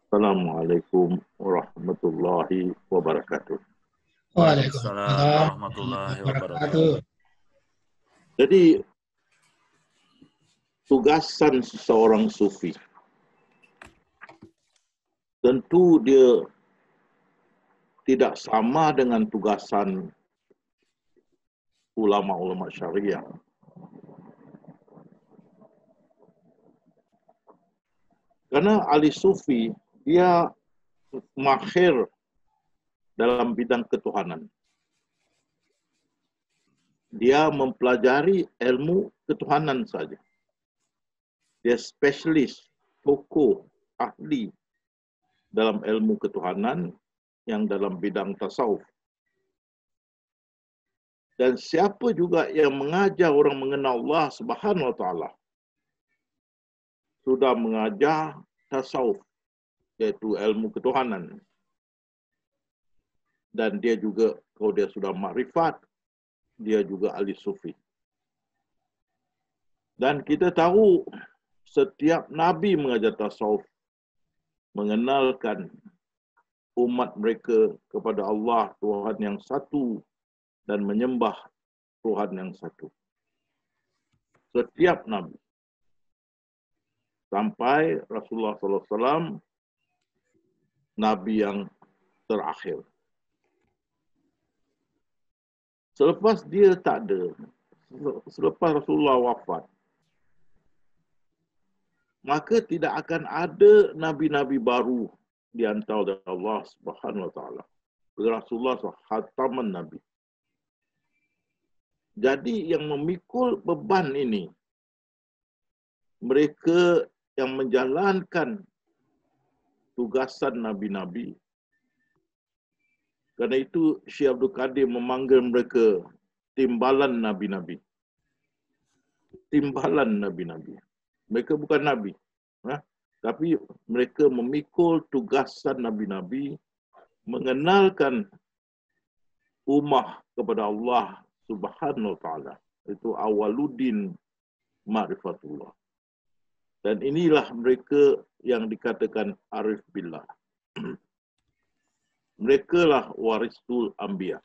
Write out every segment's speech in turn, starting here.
Assalamualaikum warahmatullahi wabarakatuh. Waalaikumsalam Waalaikumsalam warahmatullahi warahmatullahi wabarakatuh. wabarakatuh. Jadi, tugasan seseorang sufi, tentu dia tidak sama dengan tugasan ulama-ulama syariah. Karena ahli sufi, dia mahir dalam bidang ketuhanan. Dia mempelajari ilmu ketuhanan saja. Dia spesialis, tokoh, ahli dalam ilmu ketuhanan yang dalam bidang tasawuf. Dan siapa juga yang mengajar orang mengenal Allah Subhanahu wa taala sudah mengajar tasawuf, iaitu ilmu ketuhanan. Dan dia juga, kalau dia sudah makrifat, dia juga ahli sufi. Dan kita tahu setiap Nabi mengajar tasawuf, mengenalkan umat mereka kepada Allah, Tuhan yang satu, dan menyembah Tuhan yang satu. Setiap Nabi. Sampai Rasulullah SAW, Nabi yang terakhir. Selepas dia tak ada, selepas Rasulullah wafat, maka tidak akan ada nabi-nabi baru di antara Allah Subhanahu wa taala. Rasulullah khataman nabi. Jadi yang memikul beban ini mereka yang menjalankan tugasan nabi-nabi. Karena itu Syekh Abdul Qadir memanggil mereka timbalan nabi-nabi. Timbalan nabi-nabi. Mereka bukan nabi, tapi mereka memikul tugasan nabi-nabi, mengenalkan ummah kepada Allah Subhanahu wa taala. Itu awaluddin ma'rifatullah. Dan inilah mereka yang dikatakan arif billah. Mereka lah warisul anbiya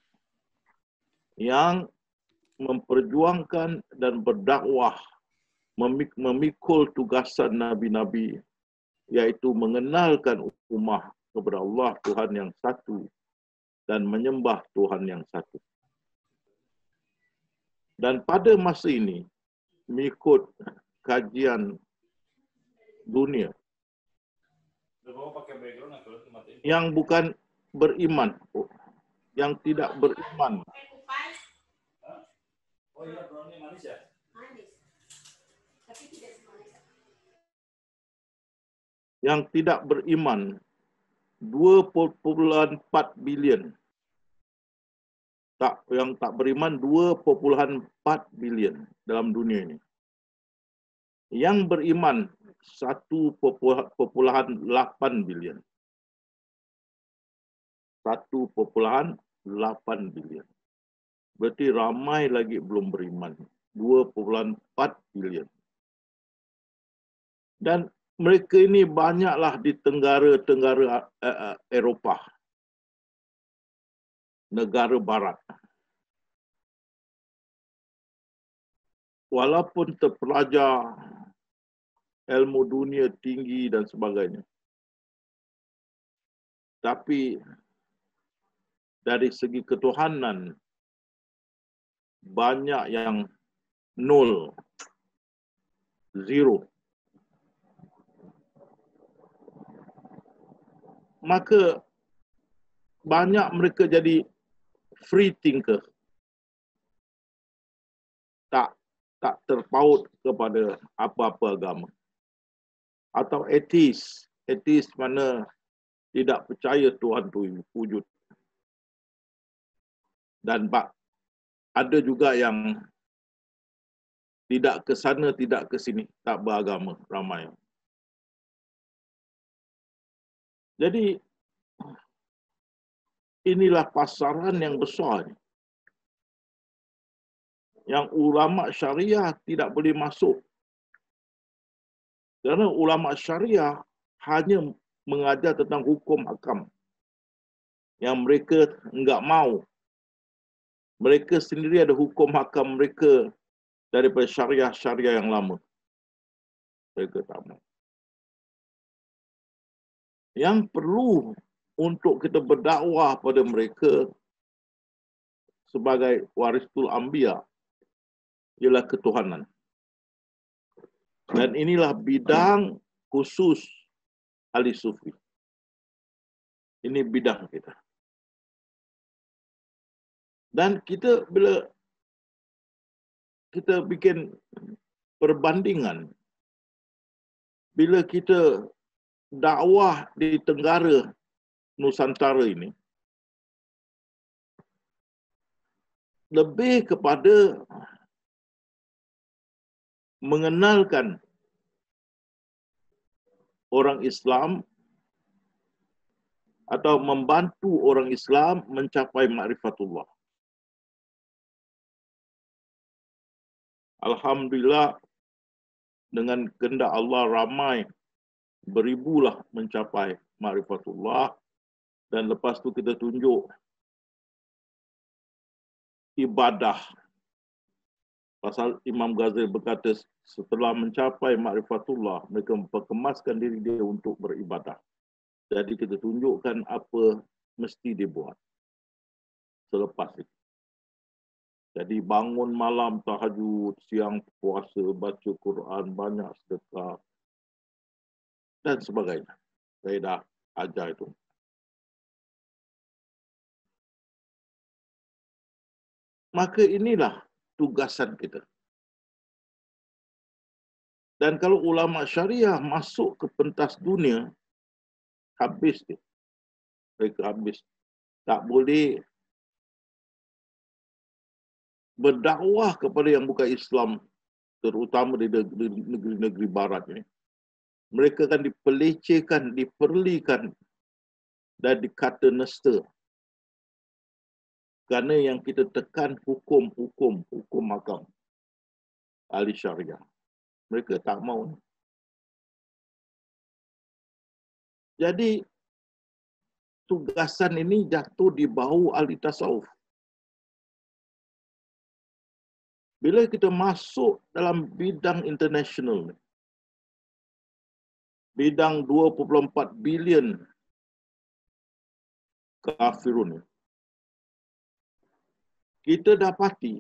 yang memperjuangkan dan berdakwah, memikul tugasan nabi-nabi, yaitu mengenalkan ummah kepada Allah Tuhan yang satu dan menyembah Tuhan yang satu. Dan pada masa ini, mengikut kajian dunia, yang bukan beriman, yang tidak beriman, yang tidak beriman 2,4 bilion. Yang tak beriman 2,4 bilion dalam dunia ini. Yang beriman 1,8 bilion. 1,8 bilion. Berarti ramai lagi belum beriman. 2,4 bilion. Dan mereka ini banyaklah di tenggara Eropah. Negara barat. Walaupun terpelajar ilmu dunia tinggi dan sebagainya. Tapi dari segi ketuhanan banyak yang nol, zero. Maka banyak mereka jadi free thinker. Tak terpaut kepada apa-apa agama. Atau ateis. Ateis mana tidak percaya Tuhan itu wujud. Dan ada juga yang tidak ke sana, tidak ke sini, tak beragama, ramai. Jadi, inilah pasaran yang besar. Yang ulama syariah tidak boleh masuk. Kerana ulama syariah hanya mengajar tentang hukum hakam yang mereka enggak mau. Mereka sendiri ada hukum hakam mereka daripada syariah-syariah yang lama. Mereka tak mau. Yang perlu untuk kita berdakwah pada mereka sebagai warisul anbiya ialah ketuhanan. Dan inilah bidang khusus ahli sufi. Ini bidang kita. Dan kita bila kita bikin perbandingan, bila kita dakwah di Tenggara Nusantara ini, lebih kepada mengenalkan orang Islam atau membantu orang Islam mencapai ma'rifatullah. Alhamdulillah, dengan kehendak Allah ramai, beribulah mencapai ma'rifatullah. Dan lepas tu kita tunjuk ibadah. Pasal Imam Ghazali berkata, setelah mencapai ma'rifatullah, mereka memperkemaskan diri dia untuk beribadah. Jadi kita tunjukkan apa mesti dibuat selepas itu. Jadi bangun malam tahajud, siang puasa, baca Quran, banyak sedekah dan sebagainya. Saya dah ajar itu. Maka inilah tugasan kita. Dan kalau ulama syariah masuk ke pentas dunia, habis dia. Mereka habis. Tak boleh berdakwah kepada yang bukan Islam, terutama di negeri-negeri barat ini. Mereka kan dipelecehkan, diperlikan dan dikata nesta. Kerana yang kita tekan hukum hakam ahli syariah. Mereka tak mau. Jadi tugasan ini jatuh di bahu ahli tasawuf. Bila kita masuk dalam bidang internasional, bidang 2.4 bilion kafirun, kita dapati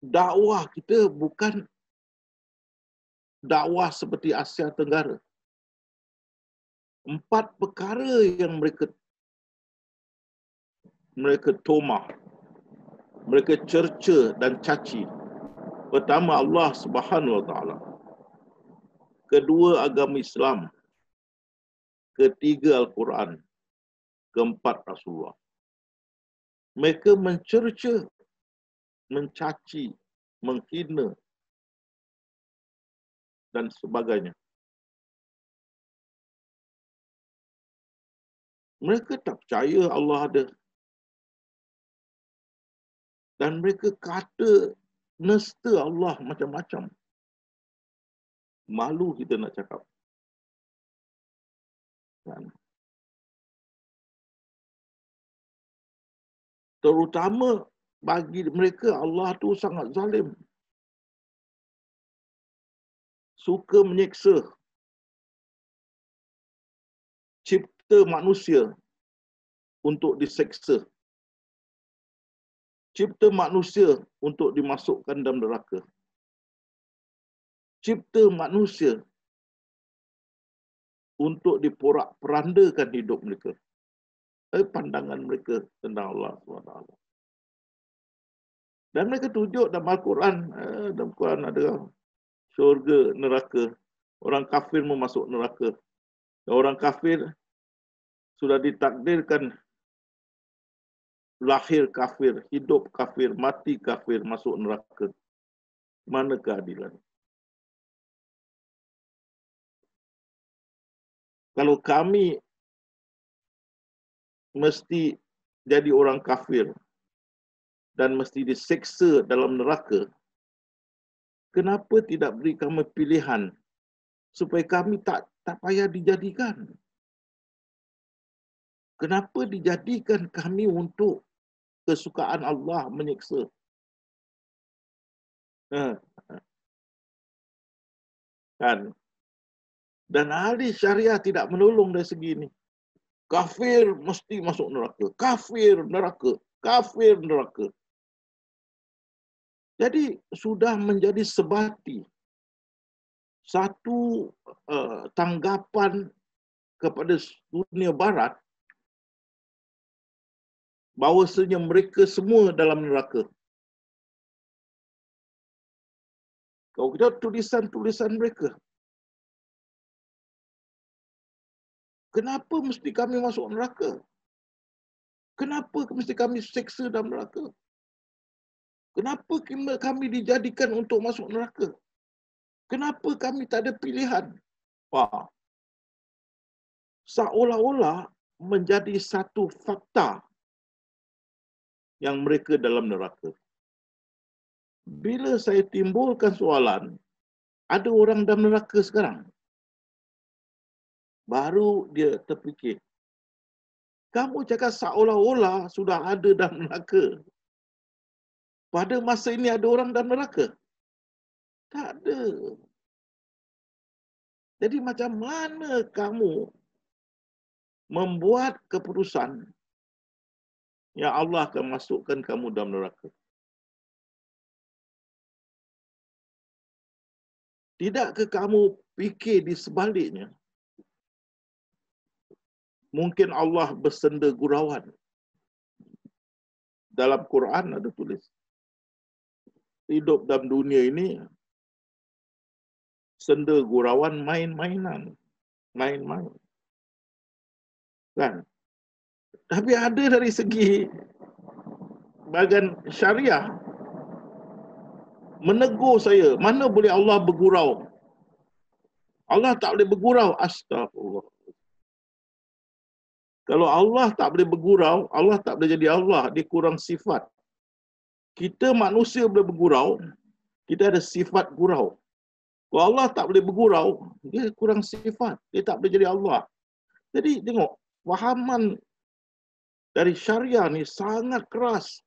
dakwah kita bukan dakwah seperti Asia Tenggara. 4 perkara yang mereka tomah, mereka cerca dan caci. Pertama, Allah Subhanahu Wa Taala. Kedua, agama Islam. Ketiga, Al-Quran. Keempat, Rasulullah. Mereka mencerca, mencaci, menghina dan sebagainya. Mereka tak percaya Allah ada. Dan mereka kata nesta Allah macam-macam. Malu kita nak cakap. Kan? Terutama bagi mereka Allah tu sangat zalim. Suka menyeksa. Cipta manusia untuk diseksa. Cipta manusia untuk dimasukkan dalam neraka. Cipta manusia untuk diporak-perandakan hidup mereka. Pandangan mereka tentang Allah SWT. Dan mereka tunjuk dalam Al-Quran. Dalam Al-Quran ada syurga, neraka. Orang kafir masuk neraka. Dan orang kafir sudah ditakdirkan lahir kafir, hidup kafir, mati kafir, masuk neraka. Mana keadilan? Kalau kami mesti jadi orang kafir dan mesti diseksa dalam neraka, kenapa tidak beri kami pilihan supaya kami tak payah dijadikan. Kenapa dijadikan kami untuk kesukaan Allah menyiksa? Kan? Dan ahli syariah tidak menolong dari segi ini. Kafir mesti masuk neraka. Kafir neraka. Kafir neraka. Jadi sudah menjadi sebati satu tanggapan kepada dunia barat bahawasanya mereka semua dalam neraka. Kalau kita tulisan-tulisan mereka, kenapa mesti kami masuk neraka? Kenapa mesti kami seksa dalam neraka? Kenapa kami dijadikan untuk masuk neraka? Kenapa kami tak ada pilihan? Wah, seolah-olah menjadi satu fakta yang mereka dalam neraka. Bila saya timbulkan soalan, ada orang dalam neraka sekarang, baru dia terfikir. Kamu cakap seolah-olah sudah ada dalam neraka. Pada masa ini ada orang dalam neraka? Tak ada. Jadi macam mana kamu membuat keputusan yang Allah akan masukkan kamu dalam neraka? Tidakkah kamu fikir di sebaliknya? Mungkin Allah bersenda gurauan. Dalam Quran ada tulis, hidup dalam dunia ini senda gurauan main-mainan. Main-main. Kan? Tapi ada dari segi bahagian syariah, menegur saya, mana boleh Allah bergurau? Allah tak boleh bergurau. Astagfirullah. Kalau Allah tak boleh bergurau, Allah tak boleh jadi Allah. Dia kurang sifat. Kita manusia boleh bergurau, kita ada sifat gurau. Kalau Allah tak boleh bergurau, dia kurang sifat. Dia tak boleh jadi Allah. Jadi tengok, fahaman dari syariah ni sangat keras.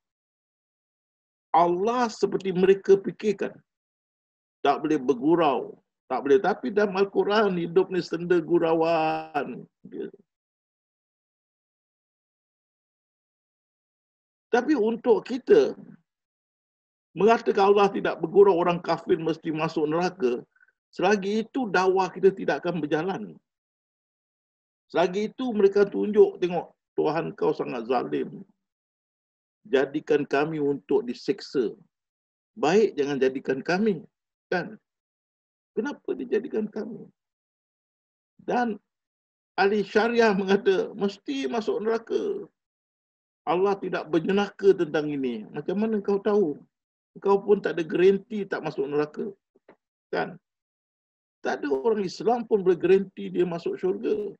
Allah seperti mereka fikirkan, tak boleh bergurau. Tak boleh. Tapi dalam Al-Quran, hidup ni senda gurauan. Tapi untuk kita mengatakan Allah tidak bergurau, orang kafir mesti masuk neraka, selagi itu dakwah kita tidak akan berjalan. Selagi itu mereka tunjuk, tengok, Tuhan kau sangat zalim. Jadikan kami untuk diseksa. Baik, jangan jadikan kami. Kan? Kenapa dijadikan kami? Dan ahli syariah mengata, mesti masuk neraka. Allah tidak berjenaka tentang ini. Macam mana kau tahu? Kau pun tak ada garanti tak masuk neraka. Kan? Tak ada orang Islam pun boleh garanti dia masuk syurga.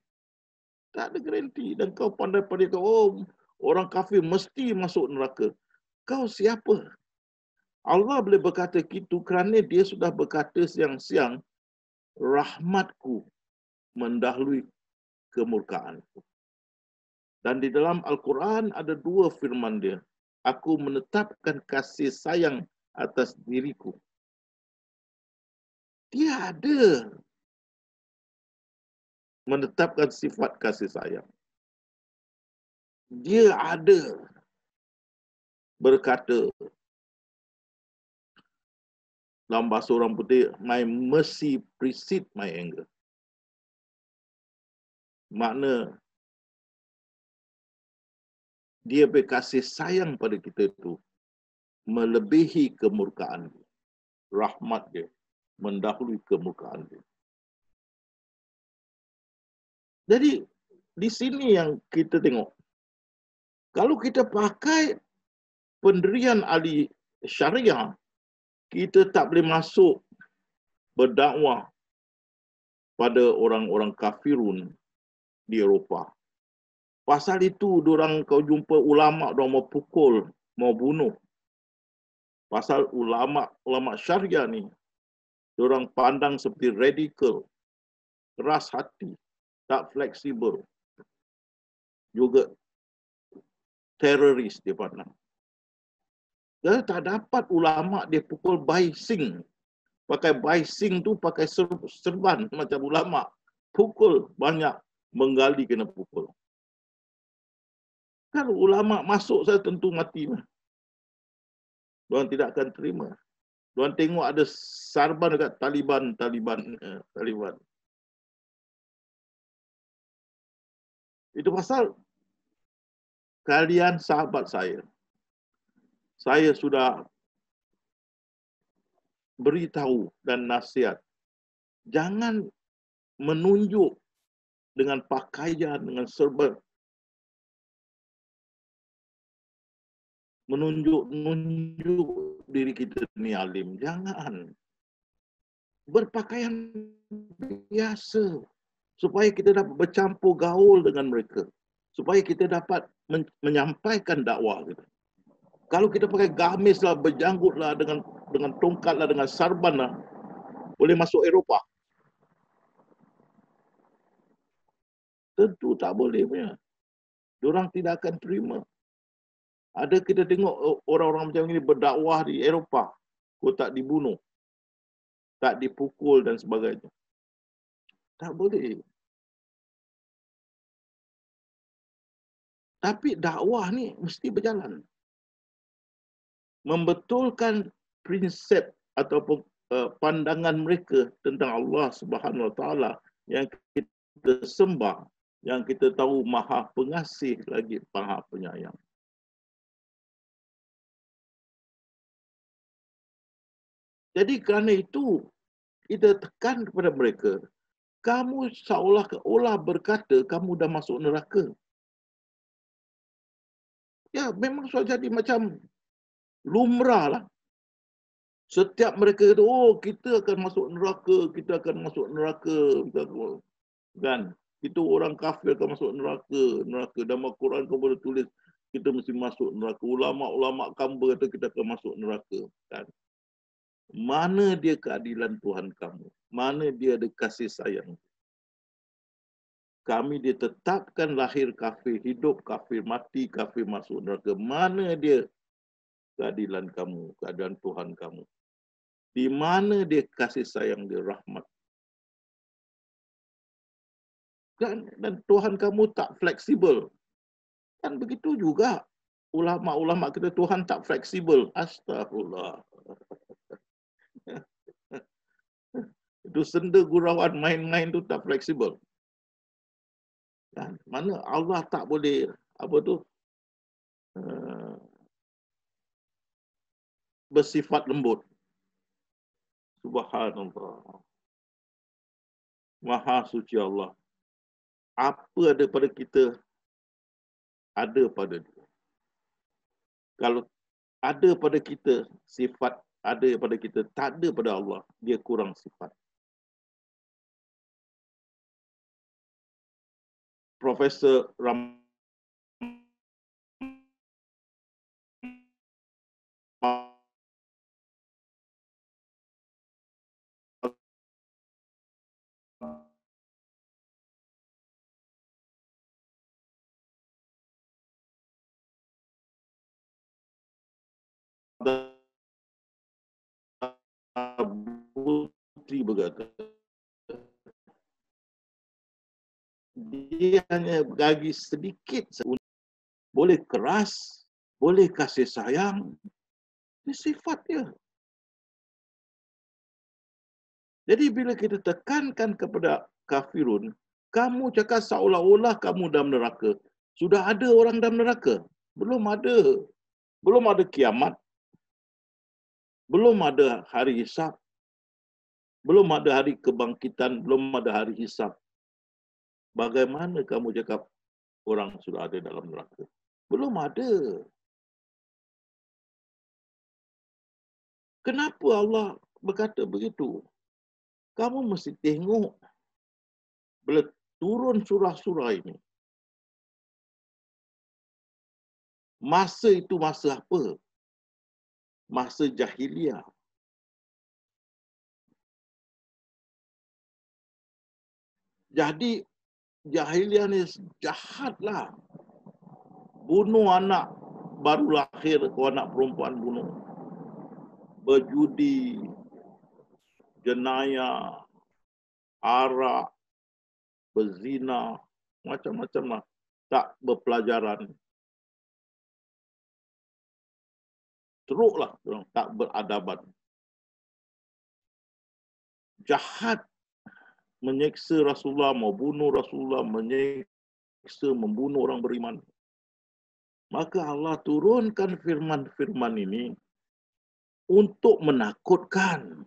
Tak ada garanti. Dan kau pandai-pandai kau, oh, orang kafir mesti masuk neraka. Kau siapa? Allah boleh berkata gitu kerana dia sudah berkata siang-siang, rahmatku mendahului kemurkaanku. Dan di dalam Al-Quran ada dua firman dia. Aku menetapkan kasih sayang atas diriku. Dia ada menetapkan sifat kasih sayang. Dia ada berkata dalam bahasa orang putih, my mercy precedes my anger. Makna dia berkasih sayang pada kita itu melebihi kemurkaan dia. Rahmat dia mendahului kemurkaan dia. Jadi di sini yang kita tengok, kalau kita pakai pendirian ahli syariah, kita tak boleh masuk berdakwah pada orang-orang kafirun di Eropah. Pasal itu, diorang kau jumpa ulama' diorang mau pukul, mau bunuh. Pasal ulama' syariah ni, diorang pandang seperti radikal. keras hati, tak fleksibel. Juga teroris dia pandang. Dia tak dapat ulama dia pukul baising. Pakai baising tu pakai serban macam ulama. Pukul banyak, menggali kena pukul. Kalau ulama masuk saya tentu mati. Diorang tidak akan terima. Diorang tengok ada sarban dekat Taliban. Itu pasal kalian sahabat saya. Saya sudah beritahu dan nasihat. Jangan menunjuk dengan pakaian, dengan serban. Menunjuk diri kita ni alim. Jangan. Berpakaian biasa. Supaya kita dapat bercampur gaul dengan mereka. Supaya kita dapat menyampaikan dakwah kita. Kalau kita pakai gamis lah, berjanggut lah, dengan tongkat lah, dengan sarban lah, boleh masuk Eropah. Tentu tak boleh punya. Diorang tidak akan terima. Ada kita tengok orang-orang macam ini berdakwah di Eropah. Kau tak dibunuh. Tak dipukul dan sebagainya. Tak boleh. Tapi dakwah ni mesti berjalan. Membetulkan prinsip ataupun pandangan mereka tentang Allah Subhanahu Wa Taala yang kita sembah, yang kita tahu Maha Pengasih lagi Maha Penyayang. Jadi kerana itu kita tekan kepada mereka, kamu seolah-olah berkata kamu dah masuk neraka. Ya, memang sudah jadi macam lumrah lah. Setiap mereka kata, oh kita akan masuk neraka, kita akan masuk neraka. Kan? Itu orang kafir akan masuk neraka. Dalam Al-Quran kau boleh tulis, kita mesti masuk neraka. Ulama-ulama kamba kata kita akan masuk neraka. Kan? Mana dia keadilan Tuhan kamu? Mana dia ada kasih sayang? Kami ditetapkan lahir kafir, hidup kafir, mati kafir, masuk neraka. Mana dia keadilan kamu, keadilan Tuhan kamu? Di mana dia kasih sayang dia, rahmat? Dan Tuhan kamu tak fleksibel. Kan begitu juga ulama-ulama kita, Tuhan tak fleksibel. Astagfirullah. Itu senda gurauan main-main tu tak fleksibel. Kan? Mana Allah tak boleh bersifat lembut. Subhanallah. Maha suci Allah. Apa ada pada kita, ada pada dia. Kalau ada pada kita sifat, ada pada kita, tak ada pada Allah, dia kurang sifat. Profesor Ram Putri berkata, dia hanya bagi sedikit, boleh keras, boleh kasih sayang, ini sifat dia. Jadi bila kita tekankan kepada kafirun, kamu cakap seolah-olah kamu dalam neraka. Sudah ada orang dalam neraka? Belum ada. Belum ada kiamat. Belum ada hari hisab. Belum ada hari kebangkitan. Belum ada hari hisab. Bagaimana kamu cakap orang sudah ada dalam neraka? Belum ada. Kenapa Allah berkata begitu? Kamu mesti tengok bila turun surah-surah ini. Masa itu masa apa? Masa jahiliah. Jadi jahiliah ni jahatlah. Bunuh anak baru lahir, kau anak perempuan bunuh. Berjudi, jenayah, arak, berzina, macam-macam lah. Tak berpelajaran. Teruklah, tak beradaban. Jahat menyeksa Rasulullah, mau bunuh Rasulullah, menyeksa, membunuh orang beriman. Maka Allah turunkan firman-firman ini untuk menakutkan.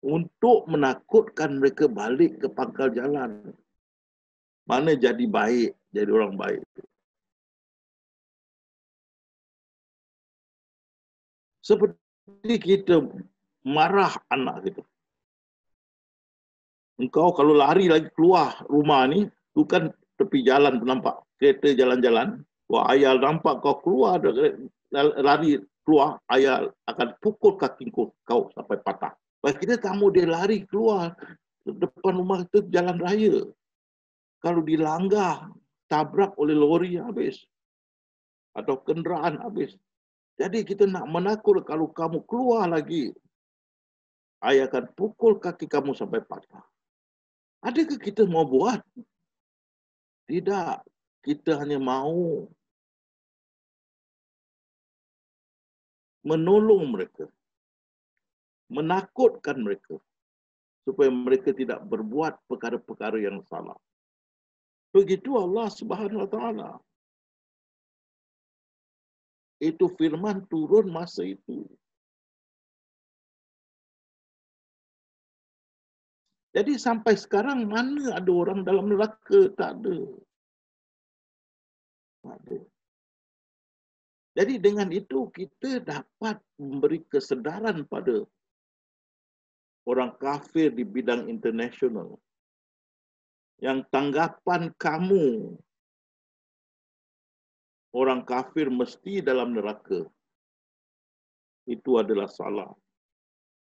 Untuk menakutkan mereka balik ke pangkal jalan. Mana jadi baik, jadi orang baik. Seperti kita marah anak kita. Engkau kalau lari lagi keluar rumah ni, tu kan tepi jalan nampak kereta jalan-jalan. Wah, ayah nampak kau keluar, lari keluar, ayah akan pukul kaki kau sampai patah. Baik, kita tak mau dia lari keluar depan rumah kita jalan raya. Kalau dilanggar, tabrak oleh lori habis. Atau kenderaan habis. Jadi kita nak menakut kalau kamu keluar lagi, ayah akan pukul kaki kamu sampai patah. Adakah kita mau buat? Tidak. Kita hanya mau menolong mereka. Menakutkan mereka. Supaya mereka tidak berbuat perkara-perkara yang salah. Begitu Allah Subhanahu Wa Taala. Itu firman turun masa itu. Jadi sampai sekarang mana ada orang dalam neraka? Tak ada. Tak ada. Jadi dengan itu kita dapat memberi kesedaran pada orang kafir di bidang internasional. Yang tanggapan kamu, orang kafir mesti dalam neraka. Itu adalah salah.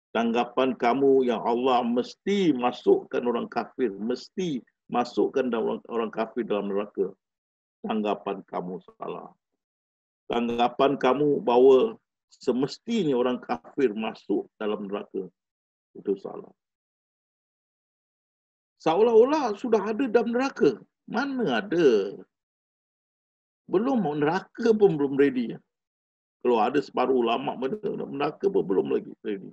Tanggapan kamu yang Allah mesti masukkan orang kafir, mesti masukkan orang kafir dalam neraka. Tanggapan kamu salah. Tanggapan kamu bahawa semestinya orang kafir masuk dalam neraka. Itu salah. Seolah-olah sudah ada dalam neraka. Mana ada? Belum, neraka pun belum ready. Kalau ada separuh ulama, neraka pun belum lagi ready.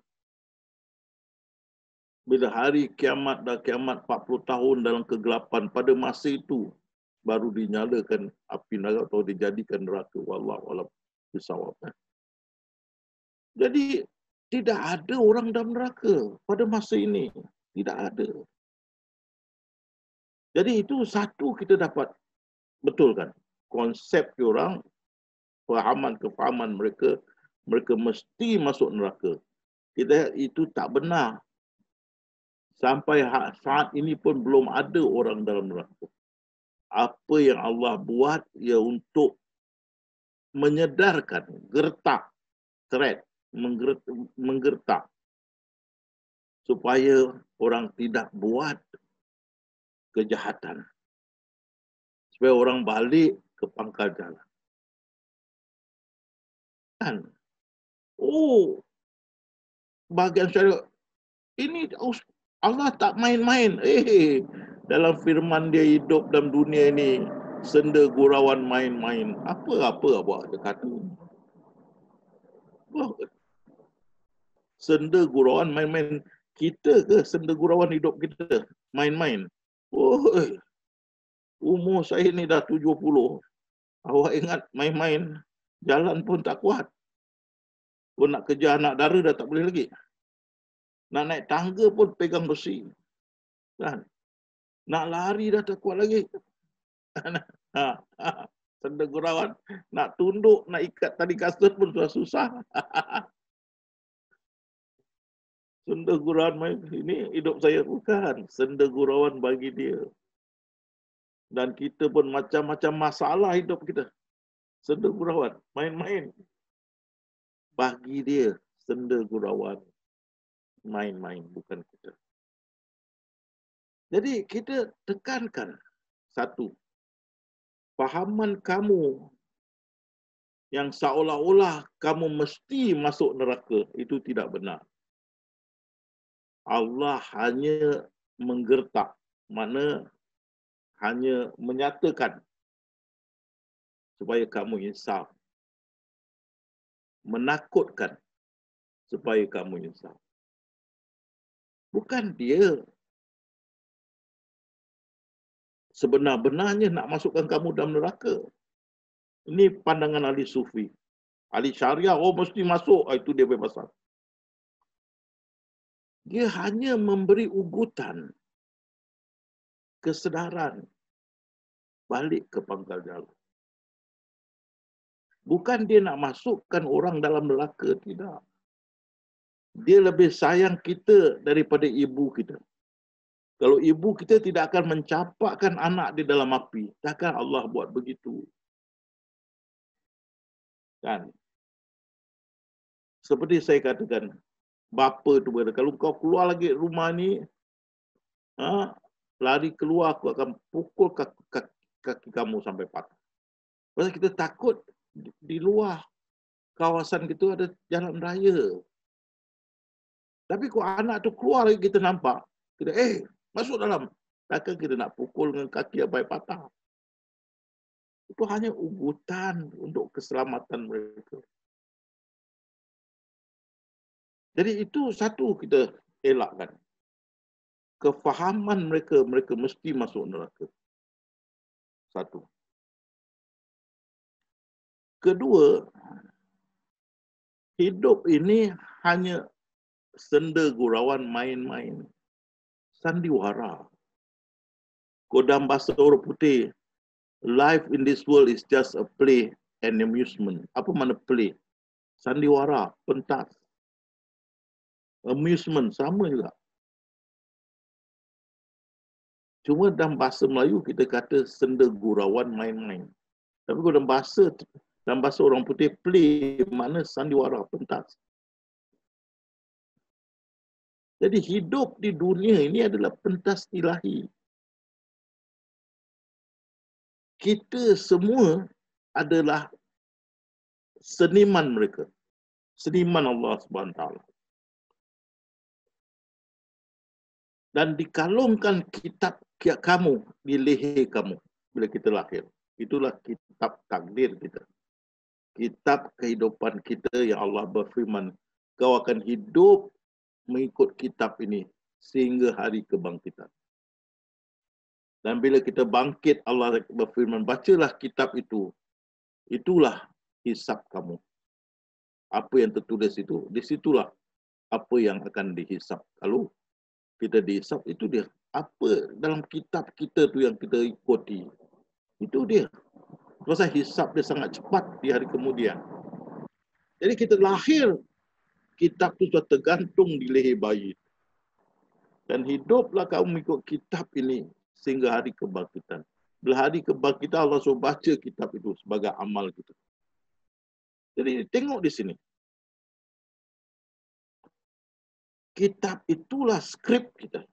Bila hari kiamat, dah kiamat 40 tahun dalam kegelapan, pada masa itu baru dinyalakan api neraka atau dijadikan neraka. Wallahu a'lam bishawab. Jadi tidak ada orang dalam neraka pada masa ini. Tidak ada. Jadi itu satu kita dapat betulkan. Konsep orang, kefahaman mereka mesti masuk neraka. Kita itu tak benar. Sampai saat ini pun belum ada orang dalam neraka. Apa yang Allah buat ia untuk menyedarkan, gertak, threat, menggertak. Supaya orang tidak buat kejahatan. Supaya orang balik ke pangkal jalan. Kan? Oh, bahagian syariat. Ini Allah tak main-main. Dalam firman dia hidup dalam dunia ini, senda gurauan main-main. Apa buat dia kata. Senda gurauan main-main. Kita ke senda gurauan hidup kita? Main-main. Umur saya ni dah 70. Awak ingat main-main, jalan pun tak kuat. Pun nak kejar anak dara dah tak boleh lagi. Nak naik tangga pun pegang besi. Kan? Nak lari dah tak kuat lagi. Senda gurauan. Nak tunduk, nak ikat tali kasut pun sudah susah. Senda gurauan main. Ini hidup saya bukan. Senda gurauan bagi dia. Dan kita pun macam-macam masalah hidup kita. Senda gurauan. Main-main. Bagi dia senda gurauan. Main-main. Bukan kita. Jadi kita tekankan satu, fahaman kamu yang seolah-olah kamu mesti masuk neraka itu tidak benar. Allah hanya menggertak, mana hanya menyatakan supaya kamu insaf, menakutkan supaya kamu insaf. Bukan dia sebenar-benarnya nak masukkan kamu dalam neraka. Ini pandangan ahli sufi. Ahli syariah, oh mesti masuk, itu dia bebasan. Dia hanya memberi ugutan, kesedaran, balik ke pangkal jalan. Bukan dia nak masukkan orang dalam neraka, tidak. Dia lebih sayang kita daripada ibu kita. Kalau ibu kita tidak akan mencapakkan anak di dalam api, takkan Allah buat begitu. Kan? Seperti saya katakan, bapa tu berkata, kalau kau keluar lagi rumah ni, lari keluar, aku akan pukul kaki kamu sampai patah. Pasal kita takut di luar kawasan gitu ada jalan raya. Tapi kalau anak tu keluar lagi kita nampak, kita masuk dalam. Takkan kita nak pukul dengan kaki sampai patah. Itu hanya ugutan untuk keselamatan mereka. Jadi itu satu kita elakkan. Kefahaman mereka mesti masuk neraka. Satu. Kedua, hidup ini hanya senda gurauan main-main. Sandiwara. Dalam bahasa orang putih, life in this world is just a play and amusement. Apa makna play? Sandiwara, pentas. Amusement, sama juga. Cuma dalam bahasa Melayu kita kata senda gurauan main-main. Tapi kalau dalam bahasa orang putih, play makna sandiwara, pentas. Jadi hidup di dunia ini adalah pentas ilahi. Kita semua adalah seniman mereka. Seniman Allah SWT. Dan dikalungkan kitab kamu di leher kamu bila kita lahir. Itulah kitab takdir kita. Kitab kehidupan kita yang Allah berfirman, kau akan hidup mengikut kitab ini sehingga hari kebangkitan. Dan bila kita bangkit, Allah berfirman, bacalah kitab itu. Itulah hisab kamu. Apa yang tertulis itu, disitulah apa yang akan dihisab. Kalau kita dihisab, itu dia. Apa dalam kitab kita tu yang kita ikuti. Itu dia. Pasal hisab dia sangat cepat di hari kemudian. Jadi kita lahir, kitab tu sudah tergantung di leher bayi. Dan hiduplah kamu mengikut kitab ini sehingga hari kebangkitan. Bila hari kebangkitan, Allah suruh baca kitab itu sebagai amal kita. Jadi tengok di sini. Kitab itulah skrip kita.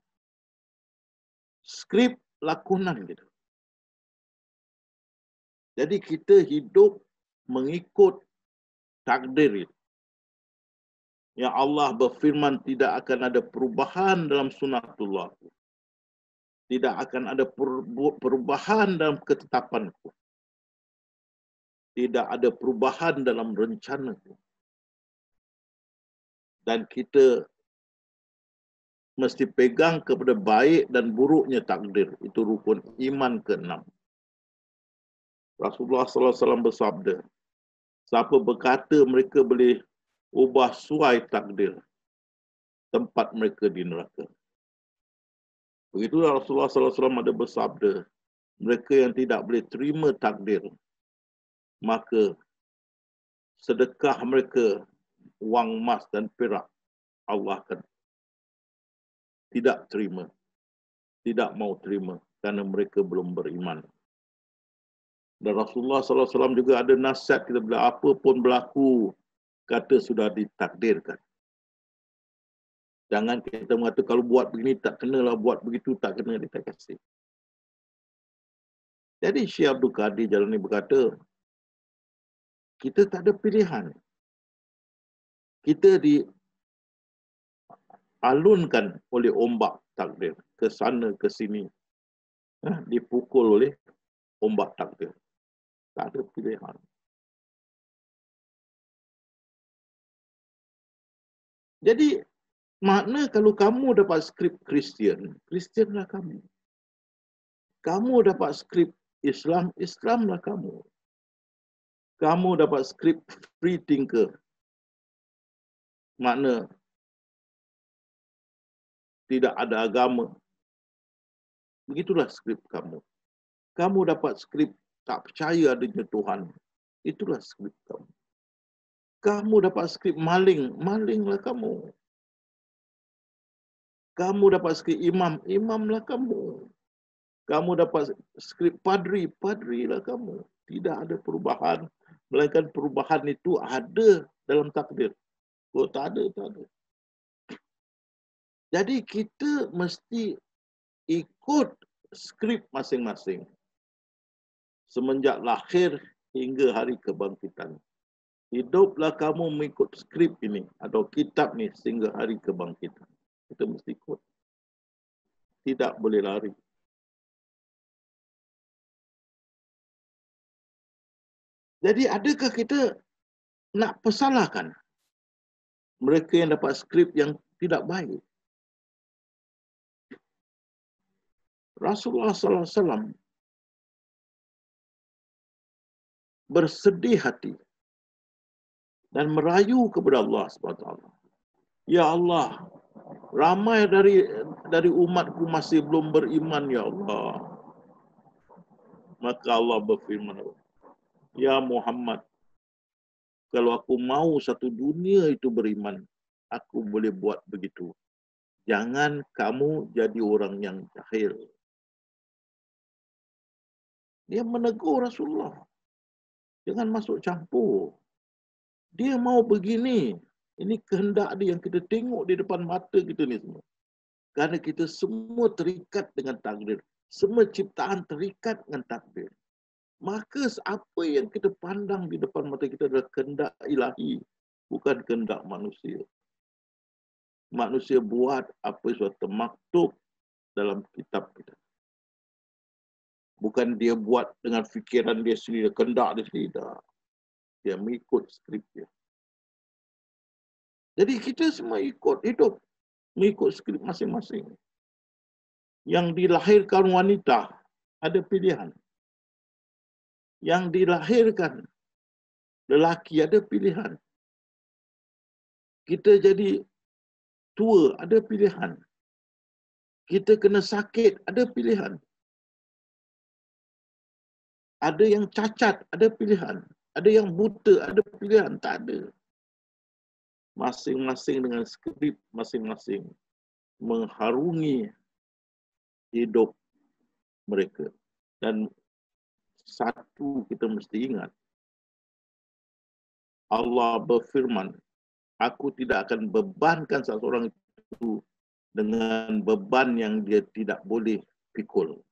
Skrip lakonan kita. Jadi kita hidup mengikut takdir itu. Yang Allah berfirman tidak akan ada perubahan dalam sunatullah. Tidak akan ada perubahan dalam ketetapanku. Tidak ada perubahan dalam rencanaku. Dan kita mesti pegang kepada baik dan buruknya takdir. Itu rukun iman ke-6. Rasulullah SAW bersabda, siapa berkata mereka boleh ubah suai takdir, tempat mereka di neraka. Begitulah Rasulullah SAW ada bersabda, mereka yang tidak boleh terima takdir, maka sedekah mereka wang emas dan perak Allah akan tidak terima, tidak mau terima kerana mereka belum beriman. Dan Rasulullah SAW juga ada nasihat kita bila apa pun berlaku, kata sudah ditakdirkan. Jangan kita mengatakan kalau buat begini tak kenalah, buat begitu tak kena, dia tak kasih. Jadi Syekh Abdul Qadir Jalani berkata, kita tak ada pilihan. Kita dialunkan oleh ombak takdir ke sana ke sini. Dipukul oleh ombak takdir. Tak ada pilihan. Jadi makna kalau kamu dapat skrip Kristian, Kristianlah kamu. Kamu dapat skrip Islam, Islamlah kamu. Kamu dapat skrip free thinker. Makna tidak ada agama. Begitulah skrip kamu. Kamu dapat skrip tak percaya adanya Tuhan. Itulah skrip kamu. Kamu dapat skrip maling, malinglah kamu. Kamu dapat skrip imam, imamlah kamu. Kamu dapat skrip padri, padrilah kamu. Tidak ada perubahan. Melainkan perubahan itu ada dalam takdir. Kalau tak ada, tak ada. Jadi kita mesti ikut skrip masing-masing. Semenjak lahir hingga hari kebangkitan. Hiduplah kamu mengikut skrip ini atau kitab ni sehingga hari kebangkitan. Kita mesti ikut. Tidak boleh lari. Jadi adakah kita nak persalahkan mereka yang dapat skrip yang tidak baik? Rasulullah SAW bersedih hati dan merayu kepada Allah SWT. Ya Allah, ramai dari umatku masih belum beriman, ya Allah. Maka Allah berfirman, ya Muhammad, kalau aku mau satu dunia itu beriman, aku boleh buat begitu. Jangan kamu jadi orang yang jahil. Dia menegur Rasulullah. Jangan masuk campur. Dia mau begini. Ini kehendak dia yang kita tengok di depan mata kita ni semua. Kerana kita semua terikat dengan takdir. Semua ciptaan terikat dengan takdir. Maka apa yang kita pandang di depan mata kita adalah kehendak ilahi. Bukan kehendak manusia. Manusia buat apa yang sudah termaktub dalam kitab kita. Bukan dia buat dengan fikiran dia sendiri, kehendak dia sendiri. Dia mengikut skrip dia. Jadi kita semua ikut hidup. Mengikut skrip masing-masing. Yang dilahirkan wanita, ada pilihan. Yang dilahirkan lelaki, ada pilihan. Kita jadi tua, ada pilihan. Kita kena sakit, ada pilihan. Ada yang cacat, ada pilihan. Ada yang buta, ada pilihan. Tak ada. Masing-masing dengan skrip masing-masing mengharungi hidup mereka. Dan satu kita mesti ingat, Allah berfirman, aku tidak akan bebankan seseorang itu dengan beban yang dia tidak boleh pikul.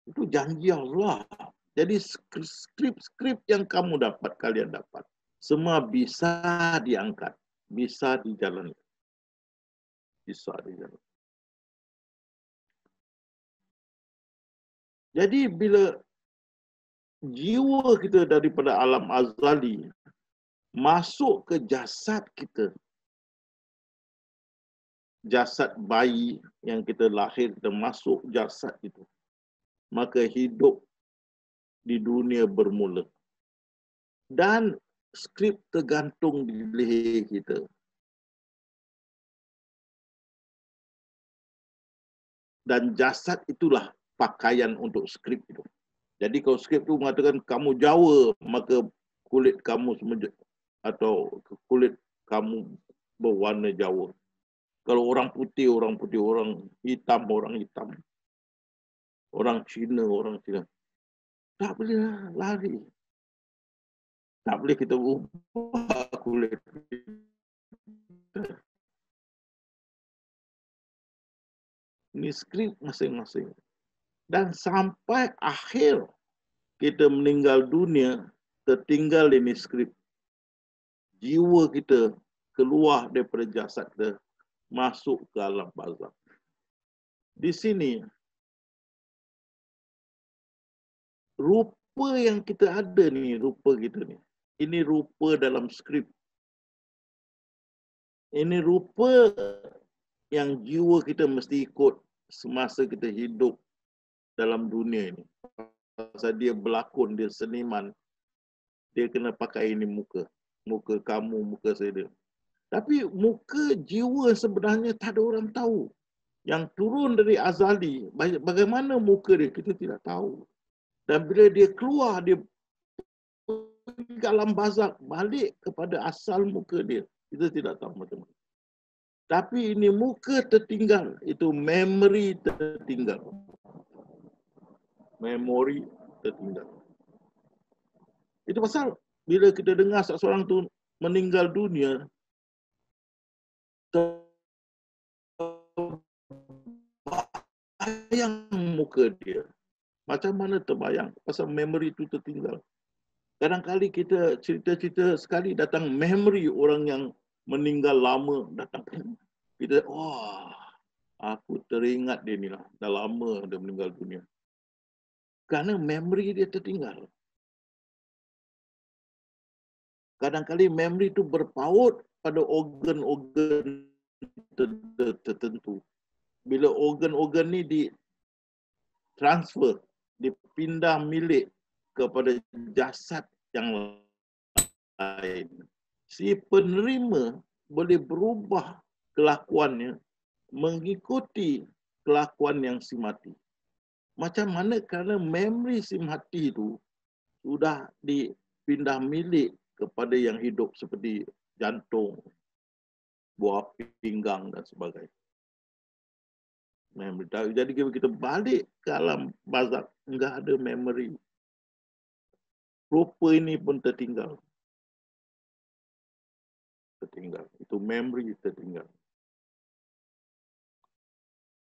Itu janji Allah. Jadi skrip-skrip yang kamu dapat, kalian dapat, semua bisa diangkat, bisa dijalankan. Bisa dijalankan. Jadi bila jiwa kita daripada alam azali masuk ke jasad kita, jasad bayi yang kita lahir, kita masuk jasad itu, maka hidup di dunia bermula. Dan skrip tergantung di leher kita. Dan jasad itulah pakaian untuk skrip itu. Jadi kalau skrip itu mengatakan kamu Jawa, maka kulit kamu atau kulit kamu berwarna Jawa. Kalau orang putih, orang putih. Orang hitam, orang hitam. Orang Cina, orang Cina. Tak boleh lari. Tak boleh kita ubah kulit. Ini skrip masing-masing. Dan sampai akhir kita meninggal dunia, tertinggal ini skrip. Jiwa kita keluar daripada jasad kita, masuk ke alam barzakh. Di sini, rupa yang kita ada ni, rupa kita ni. Ini rupa dalam skrip. Ini rupa yang jiwa kita mesti ikut semasa kita hidup dalam dunia ini. Pasal dia berlakon, dia seniman. Dia kena pakai ini muka. Muka kamu, muka saya. Tapi muka jiwa sebenarnya tak ada orang tahu. Yang turun dari azali, bagaimana muka dia, kita tidak tahu. Dan bila dia keluar, dia pergi ke alam barzakh, balik kepada asal muka dia. Kita tidak tahu macam mana. Tapi ini muka tertinggal, itu memori tertinggal. Memori tertinggal. Itu pasal bila kita dengar seseorang tu meninggal dunia, terbayang muka dia. Macam mana terbayang? Pasal memori itu tertinggal. Kadang-kali kita cerita-cerita sekali datang memori orang yang meninggal lama datang. Kita, aku teringat dia ni lah. Dah lama dia meninggal dunia. Kerana memori dia tertinggal. Kadang-kali memori itu berpaut pada organ-organ tertentu. Bila organ-organ ni ditransfer, dipindah milik kepada jasad yang lain, si penerima boleh berubah kelakuannya mengikuti kelakuan yang si mati. Macam mana? Kerana memori si mati itu sudah dipindah milik kepada yang hidup seperti jantung, buah pinggang dan sebagainya. Memori. Jadi kita balik ke alam barzakh, enggak ada memori. Rupa ini pun tertinggal. Tertinggal. Itu memori tertinggal.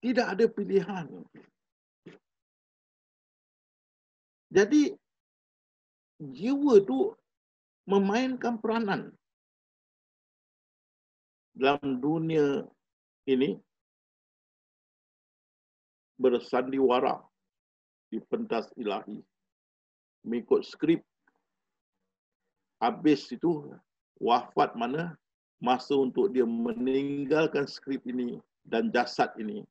Tidak ada pilihan. Jadi jiwa itu memainkan peranan dalam dunia ini, bersandiwara di pentas ilahi, mengikut skrip. Habis itu wafat mana, masa untuk dia meninggalkan skrip ini dan jasad ini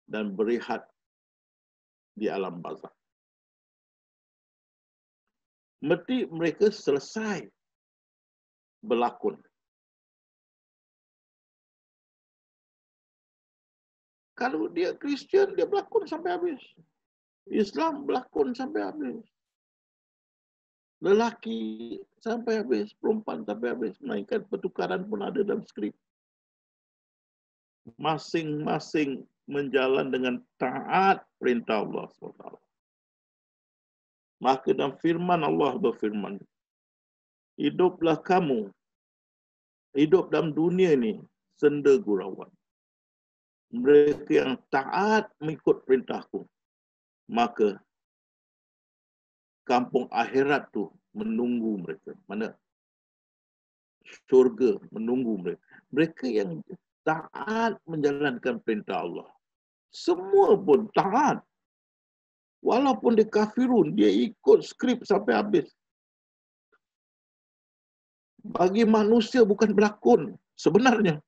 dan berehat di alam barzakh. Mesti mereka selesai berlakon. Kalau dia Kristian, dia berlakon sampai habis. Islam berlakon sampai habis. Lelaki sampai habis, perempuan sampai habis. Melainkan pertukaran pun ada dalam skrip. Masing-masing menjalan dengan taat perintah Allah SWT. Maka dalam firman Allah berfirman, hiduplah kamu, hidup dalam dunia ini, senda gurauan. Mereka yang taat mengikut perintahku, maka kampung akhirat tu menunggu mereka. Mana? Syurga menunggu mereka. Mereka yang taat menjalankan perintah Allah. Semua pun taat. Walaupun dia kafirun, dia ikut skrip sampai habis. Bagi manusia bukan berlakon. Sebenarnya,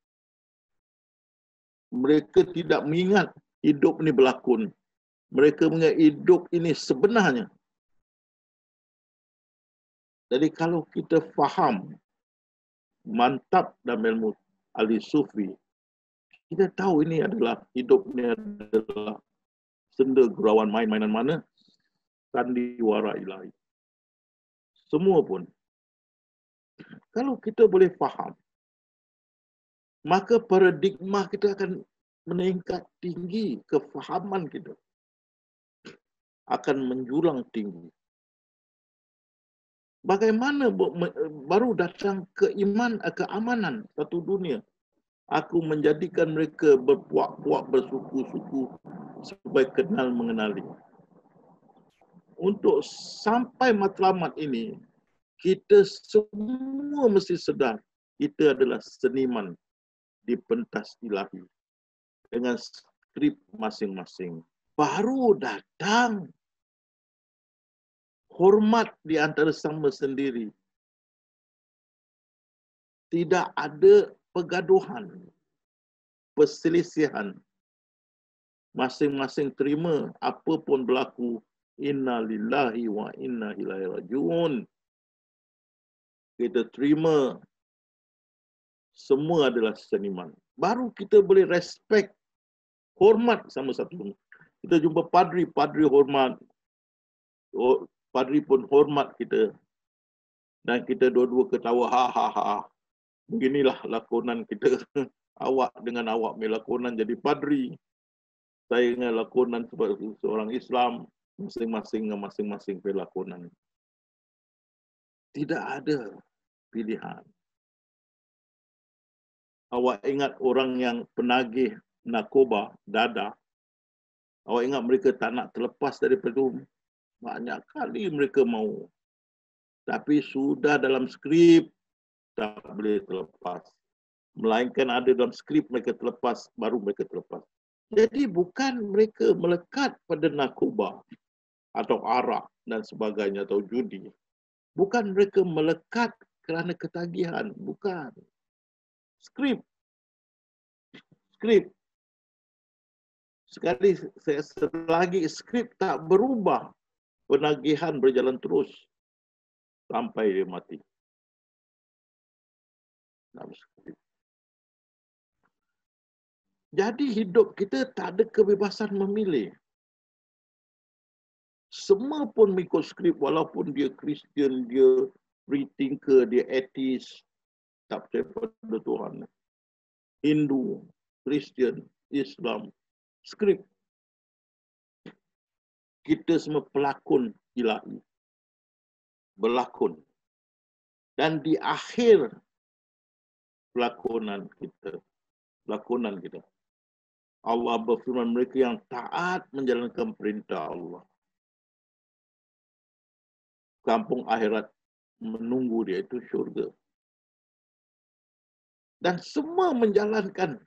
mereka tidak mengingat hidup ini berlakon. Mereka mengingat hidup ini sebenarnya. Jadi kalau kita faham mantap dalam ilmu ahli sufi, kita tahu ini adalah, hidup ini adalah senda gurauan, main-mainan mana? Sandiwara ilahi. Semua pun. Kalau kita boleh faham, maka paradigma kita akan meningkat tinggi, kefahaman kita akan menjulang tinggi. Bagaimana baru datang keamanan satu dunia? Aku menjadikan mereka berpuak-puak, bersuku-suku supaya kenal mengenali. Untuk sampai matlamat ini, kita semua mesti sedar kita adalah seniman di pentas ilahi dengan skrip masing-masing. Baru datang hormat di antara sama sendiri. Tidak ada pergaduhan, perselisihan. Masing-masing terima apa pun berlaku. Inna lillahi wa inna ilaihi rajiun. Kita terima semua adalah seniman. Baru kita boleh respect, hormat sama satu. Kita jumpa padri, padri hormat. Padri pun hormat kita. Dan kita dua-dua ketawa, ha. Beginilah lakonan kita. Awak dengan awak melakonan jadi padri. Saya dengan lakonan sebagai seorang Islam. Masing-masing pelakonan. Tidak ada pilihan. Awak ingat orang yang penagih narkoba, dada. Awak ingat mereka tak nak terlepas daripada itu. Banyak kali mereka mau. Tapi sudah dalam skrip, tak boleh terlepas. Melainkan ada dalam skrip mereka terlepas, baru mereka terlepas. Jadi bukan mereka melekat pada narkoba atau arak dan sebagainya atau judi. Bukan mereka melekat kerana ketagihan. Bukan. Skrip. Sekali selagi skrip tak berubah, penagihan berjalan terus sampai dia mati. Jadi hidup kita tak ada kebebasan memilih. Semua pun mengikut skrip walaupun dia Kristian, dia free thinker, dia atheist, tak percaya pada Tuhan. Hindu, Kristian, Islam, skrip. Kita semua pelakon ilahi. Berlakon. Dan di akhir lakonan kita, Allah berfirman mereka yang taat menjalankan perintah Allah. Kampung akhirat menunggu dia, itu syurga. Dan semua menjalankan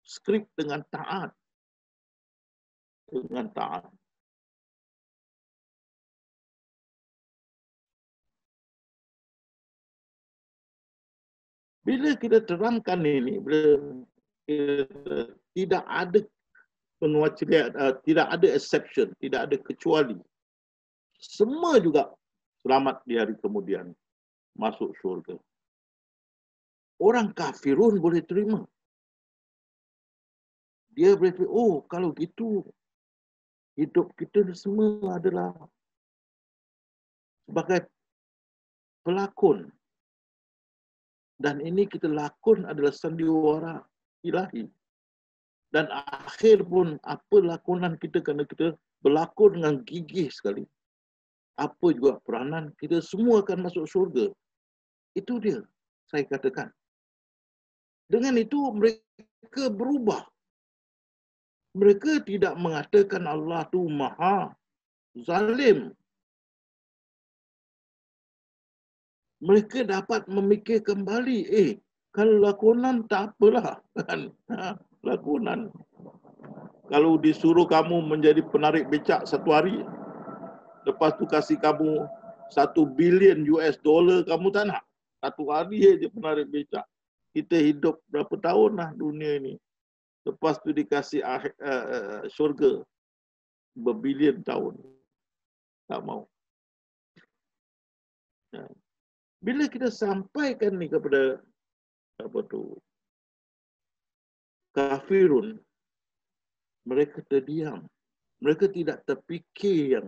skrip dengan taat. Dengan taat. Bila kita terangkan ini, tidak ada pengecualian, tidak ada exception, tidak ada kecuali. Semua juga selamat di hari kemudian, masuk syurga. Orang kafirun boleh terima. Dia boleh terima, oh kalau gitu, hidup kita semua adalah sebagai pelakon. Dan ini kita lakon adalah sandiwara ilahi. Dan akhir pun apa lakonan kita, kerana kita berlakon dengan gigih sekali. Apa juga peranan, kita semua akan masuk syurga. Itu dia, saya katakan. Dengan itu mereka berubah. Mereka tidak mengatakan Allah tu maha zalim. Mereka dapat memikir kembali, kalau lakonan tak apalah. Kan? Lakonan. Kalau disuruh kamu menjadi penarik becak satu hari, lepas tu kasih kamu $1 bilion, kamu tak nak. Satu hari aja penarik becak. Kita hidup berapa tahun lah dunia ini. Lepas tu dikasih syurga berbilion tahun. Tak mau. Bila kita sampaikan ni kepada kafirun, mereka terdiam. Mereka tidak terfikir yang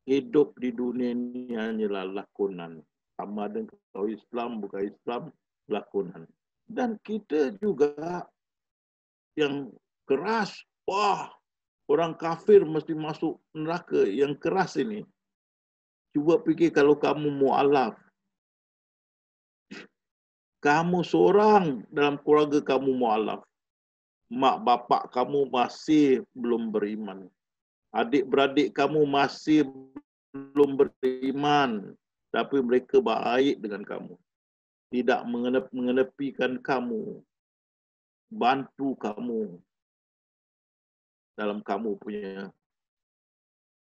hidup di dunia ini hanyalah lakonan. Sama dengan kau Islam, bukan Islam, lakonan. Dan kita juga yang keras, wah, orang kafir mesti masuk neraka. Yang keras ini, cuba fikir kalau kamu mu'alaf. Kamu seorang dalam keluarga kamu mu'alaf. Mak bapak kamu masih belum beriman. Adik-beradik kamu masih belum beriman. Tapi mereka baik dengan kamu. Tidak mengenepikan kamu. Bantu kamu dalam kamu punya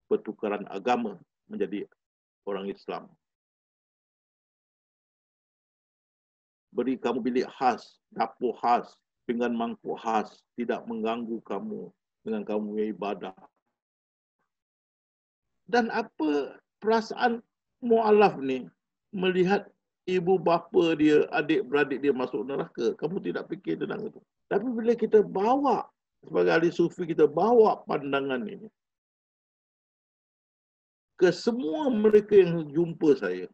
pertukaran agama menjadi orang Islam. Beri kamu bilik khas, dapur khas, pinggan mangkuk khas, tidak mengganggu kamu dengan kamu yang ibadah. Dan apa perasaan mu'alaf ni melihat ibu bapa dia, adik-beradik dia masuk neraka? Kamu tidak fikir tentang itu. Tapi bila kita bawa, sebagai ahli sufi, kita bawa pandangan ini ke semua mereka yang jumpa saya.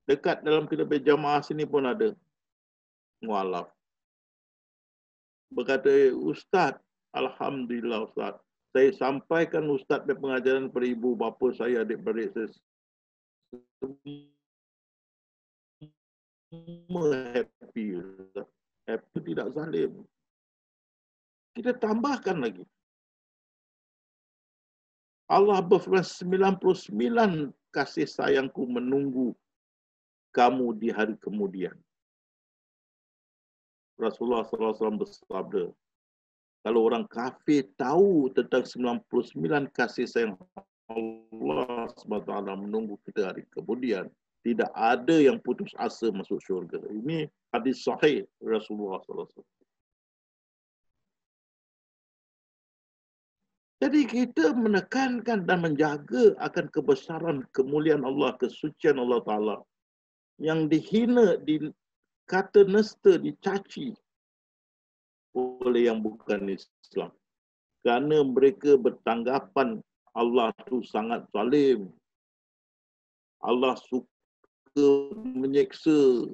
Dekat dalam kita berjamaah sini pun ada mu'alaf. Berkata, Ustaz, Alhamdulillah Ustaz. Saya sampaikan Ustaz dan pengajaran kepada ibu bapa saya, adik-beradik saya. Semua happy. Happy tidak zalim. Kita tambahkan lagi. Allah berfirman 99 kasih sayangku menunggu kamu di hari kemudian. Rasulullah SAW bersabda, kalau orang kafir tahu tentang 99 kasih sayang Allah SWT menunggu kita hari kemudian, tidak ada yang putus asa masuk syurga. Ini hadis sahih Rasulullah SAW. Jadi kita menekankan dan menjaga akan kebesaran, kemuliaan Allah, kesucian Allah Ta'ala. Yang dihina, dikata nesta, dicaci oleh yang bukan Islam. Kerana mereka bertanggapan Allah tu sangat zalim. Allah suka menyeksa.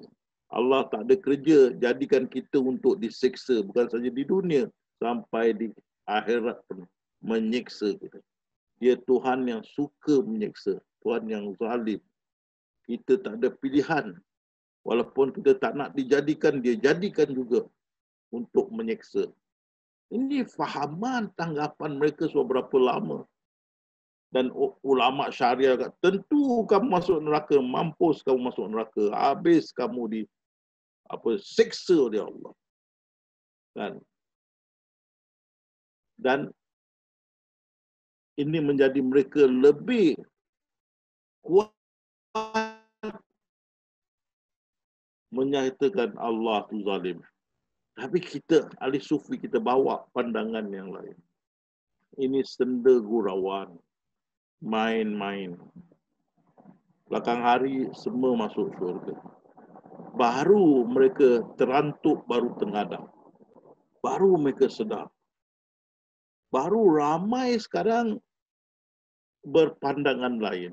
Allah tak ada kerja, jadikan kita untuk diseksa. Bukan saja di dunia, sampai di akhirat pun menyeksa kita. Dia Tuhan yang suka menyeksa. Tuhan yang zalim. Kita tak ada pilihan. Walaupun kita tak nak dijadikan, dia jadikan juga untuk menyeksa. Ini fahaman tanggapan mereka seberapa lama. Dan ulama syariah kata, tentu kamu masuk neraka, mampus kamu masuk neraka, habis kamu seksa oleh Allah. Dan ini menjadi mereka lebih kuat menyatakan Allah tu zalim. Tapi kita, ahli sufi, kita bawa pandangan yang lain. Ini senda gurauan, main-main. Belakang hari semua masuk syurga. Baru mereka terantuk, baru tengadah. Baru mereka sedar. Baru ramai sekarang berpandangan lain.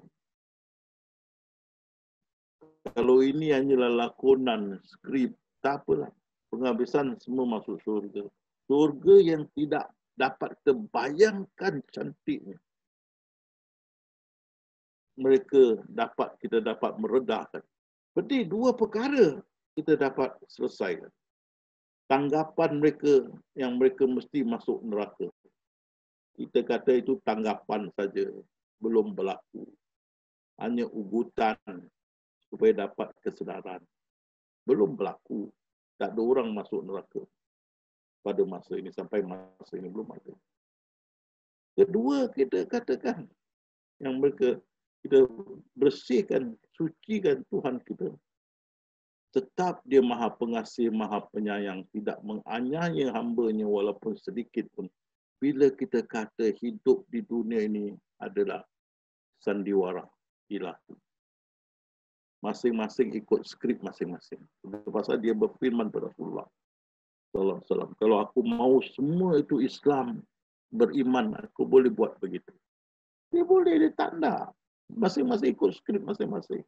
Kalau ini hanyalah lakonan, skrip, tak apalah. Penghabisan semua masuk syurga. Syurga yang tidak dapat terbayangkan cantiknya. Kita dapat meredahkan. Jadi dua perkara kita dapat selesaikan. Tanggapan mereka yang mereka mesti masuk neraka. Kita kata itu tanggapan saja, belum berlaku. Hanya ugutan supaya dapat kesedaran. Belum berlaku. Tak ada orang masuk neraka pada masa ini, sampai masa ini belum ada. Kedua, kita katakan yang mereka, kita bersihkan, sucikan Tuhan kita. Tetap dia Maha Pengasih, Maha Penyayang, tidak menganiaya hamba-Nya walaupun sedikit pun. Bila kita kata hidup di dunia ini adalah sandiwara ilahi. Masing-masing ikut skrip masing-masing. Pasal dia berfirman kepada Rasulullah sallallahu alaihi wasallam, kalau aku mau semua itu Islam, beriman, aku boleh buat begitu. Dia boleh, dia tak nak. Masing-masing ikut skrip masing-masing.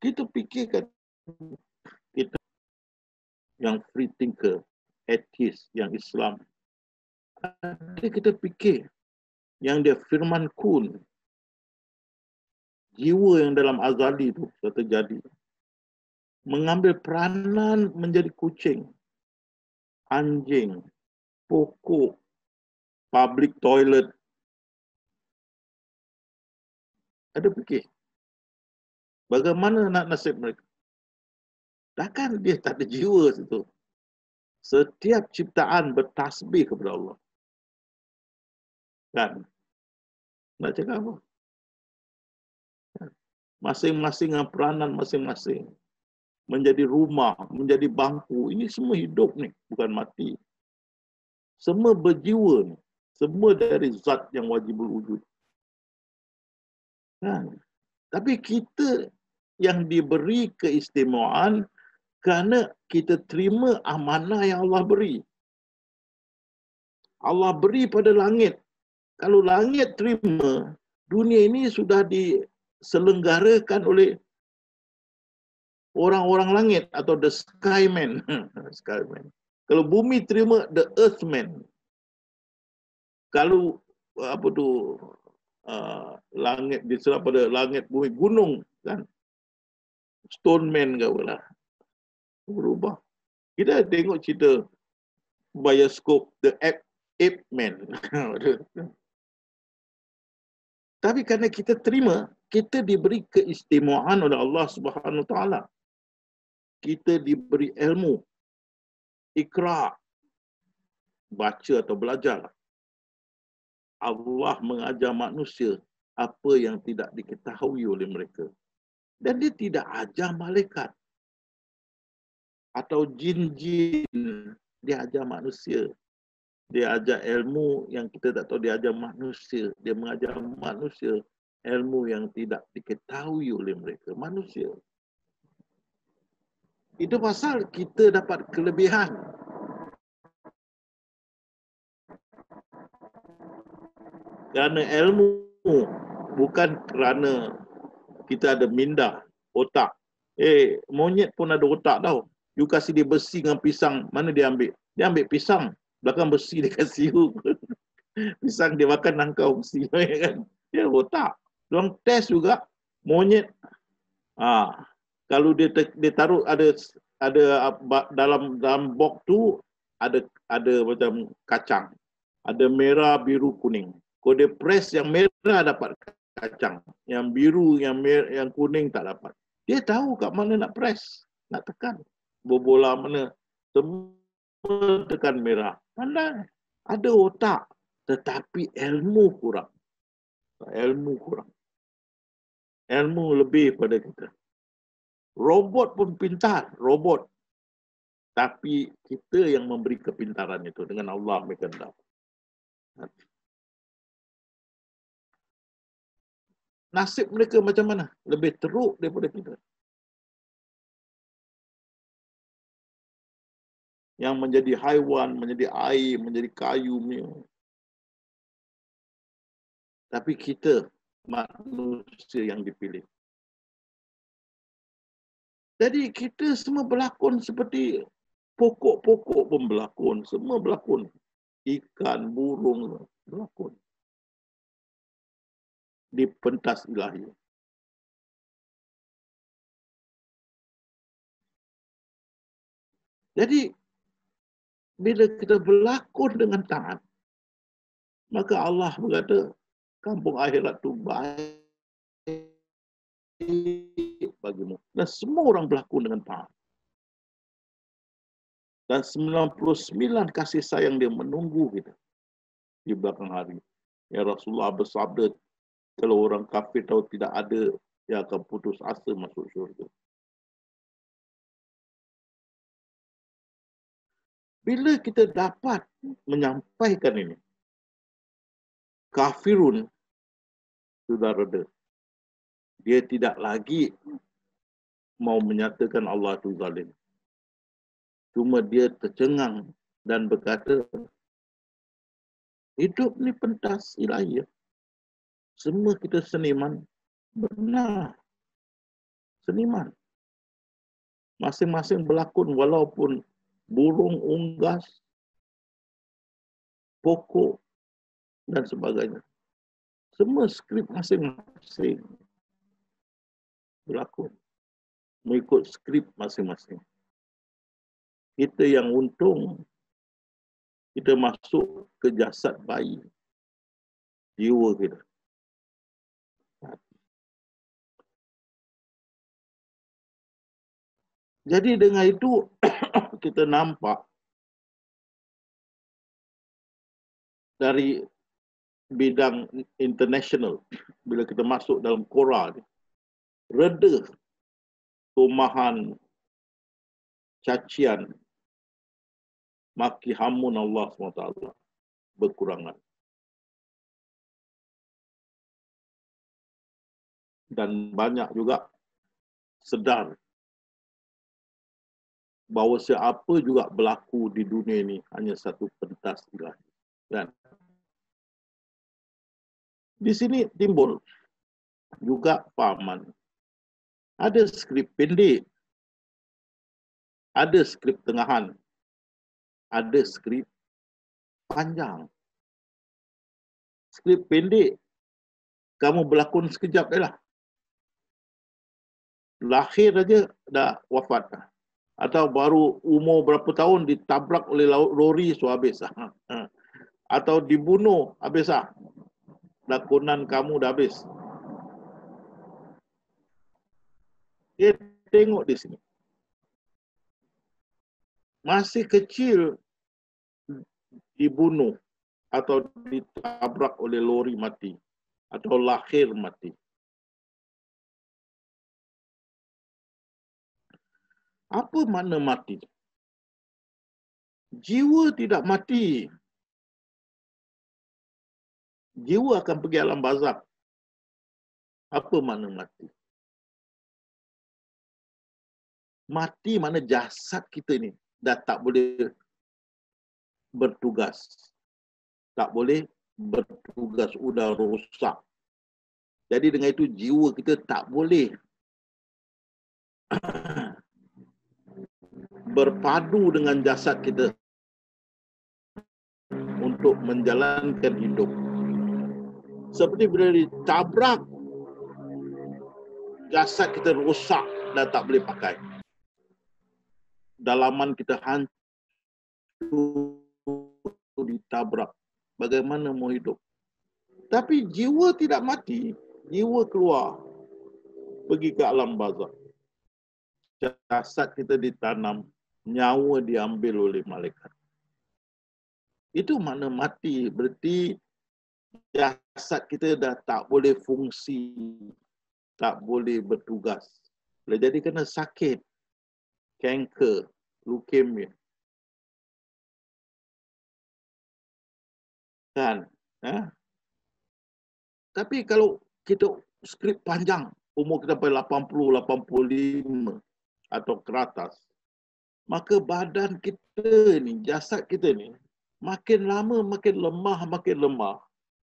Kita fikirkan, kita yang free thinker, atheist, yang Islam, ada kita fikir yang dia firman kun, jiwa yang dalam azali itu sudah terjadi, mengambil peranan menjadi kucing, anjing, pokok, public toilet. Ada fikir, bagaimana nak nasib mereka? Takkan dia tak ada jiwa situ. Setiap ciptaan bertasbih kepada Allah. Kan? Nak cakap apa? Masing-masing dengan peranan masing-masing. Menjadi rumah, menjadi bangku. Ini semua hidup ni, bukan mati. Semua berjiwa ni. Semua dari zat yang wajibul wujud. Kan? Tapi kita yang diberi keistimewaan kerana kita terima amanah yang Allah beri. Allah beri pada langit. Kalau langit terima, dunia ini sudah diselenggarakan oleh orang-orang langit atau the skyman. Skyman. Kalau bumi terima, the earthman. Kalau apa tu langit diserap pada langit bumi gunung kan, stone man ke apalah, berubah. Kita tengok cerita bioskop the ape man. Tapi kerana kita terima, kita diberi keistimewaan oleh Allah Subhanahu Wa Taala. Kita diberi ilmu, ikra, baca atau belajar. Allah mengajar manusia apa yang tidak diketahui oleh mereka. Dan dia tidak ajar malaikat atau jin-jin, dia ajar manusia. Dia ajar ilmu yang kita tak tahu, dia ajar manusia. Dia mengajar manusia ilmu yang tidak diketahui oleh mereka, manusia. Itu pasal kita dapat kelebihan. Kerana ilmu, bukan kerana kita ada minda, otak. Monyet pun ada otak tau. You kasih dia besi dengan pisang, mana dia ambil? Dia ambil pisang, belakang besi dia kasih you. Pisang dia makan nangkau besi kan. Dia otak. Diorang test juga monyet. Kalau dia taruh ada dalam box tu ada macam kacang. Ada merah, biru, kuning. Kalau dia press yang merah dapat kacang. Yang biru, yang kuning tak dapat. Dia tahu kat mana nak press, nak tekan. Bola mana. Semua tekan merah. Pandai. Ada otak. Tetapi ilmu kurang. Ilmu kurang. Ilmu lebih pada kita. Robot pun pintar. Robot. Tapi kita yang memberi kepintaran itu dengan Allah berkehendak. Nasib mereka macam mana? Lebih teruk daripada kita. Yang menjadi haiwan, menjadi air, menjadi kayu. Tapi kita manusia yang dipilih. Jadi kita semua berlakon seperti pokok-pokok pun berlakon. Semua berlakon. Ikan, burung berlakon. Di pentas ilahi. Jadi, bila kita berlakon dengan taat, maka Allah berkata, kampung akhirat itu baik bagimu. Dan semua orang berlakon dengan taat. Dan 99 kasih sayang dia menunggu kita di belakang hari. Ya Rasulullah bersabda, kalau orang kafir tahu tidak ada, dia akan putus asa masuk syurga. Bila kita dapat menyampaikan ini, kafirun sudah reda. Dia tidak lagi mau menyatakan Allah itu zalim. Cuma dia tercengang dan berkata, hidup ni pentas ilahi. Semua kita seniman. Benar. Seniman. Masing-masing berlakon walaupun burung unggas, pokok dan sebagainya. Semua skrip masing-masing berlaku. Mengikut skrip masing-masing. Kita yang untung, kita masuk ke jasad bayi. Jiwa kita. Jadi dengan itu, kita nampak dari bidang international, bila kita masuk dalam Quran, reda tumahan, cacian, maki hamun Allah SWT berkurangan. Dan banyak juga sedar bahawa siapa juga berlaku di dunia ini hanya satu pentas ilahi. Dan di sini timbul juga pahaman. Ada skrip pendek, ada skrip tengahan, ada skrip panjang. Skrip pendek, kamu berlakon sekejap lah. Lahir aja dah wafat. Atau baru umur berapa tahun ditabrak oleh lori, so habis. Atau dibunuh, habis. Lakonan kamu dah habis. Dia tengok di sini. Masih kecil dibunuh atau ditabrak oleh lori mati. Atau lahir mati. Apa makna mati? Jiwa tidak mati. Jiwa akan pergi alam barzakh. Apa makna mati? Mati makna jasad kita ni dah tak boleh bertugas. Tak boleh bertugas, sudah rosak. Jadi dengan itu jiwa kita tak boleh berpadu dengan jasad kita untuk menjalankan hidup. Seperti bila ditabrak, jasad kita rosak dan tak boleh pakai. Dalaman kita hancur, ditabrak. Bagaimana mau hidup? Tapi jiwa tidak mati. Jiwa keluar, pergi ke alam barzakh. Jasad kita ditanam, nyawa diambil oleh malaikat. Itu makna mati. Berarti jasad kita dah tak boleh fungsi, tak boleh bertugas. Boleh jadi kena sakit, kanker, leukemia. Kan? Tapi kalau kita skrip panjang, umur kita sampai 80, 85 atau ke atas, maka badan kita ni, jasad kita ni, makin lama makin lemah,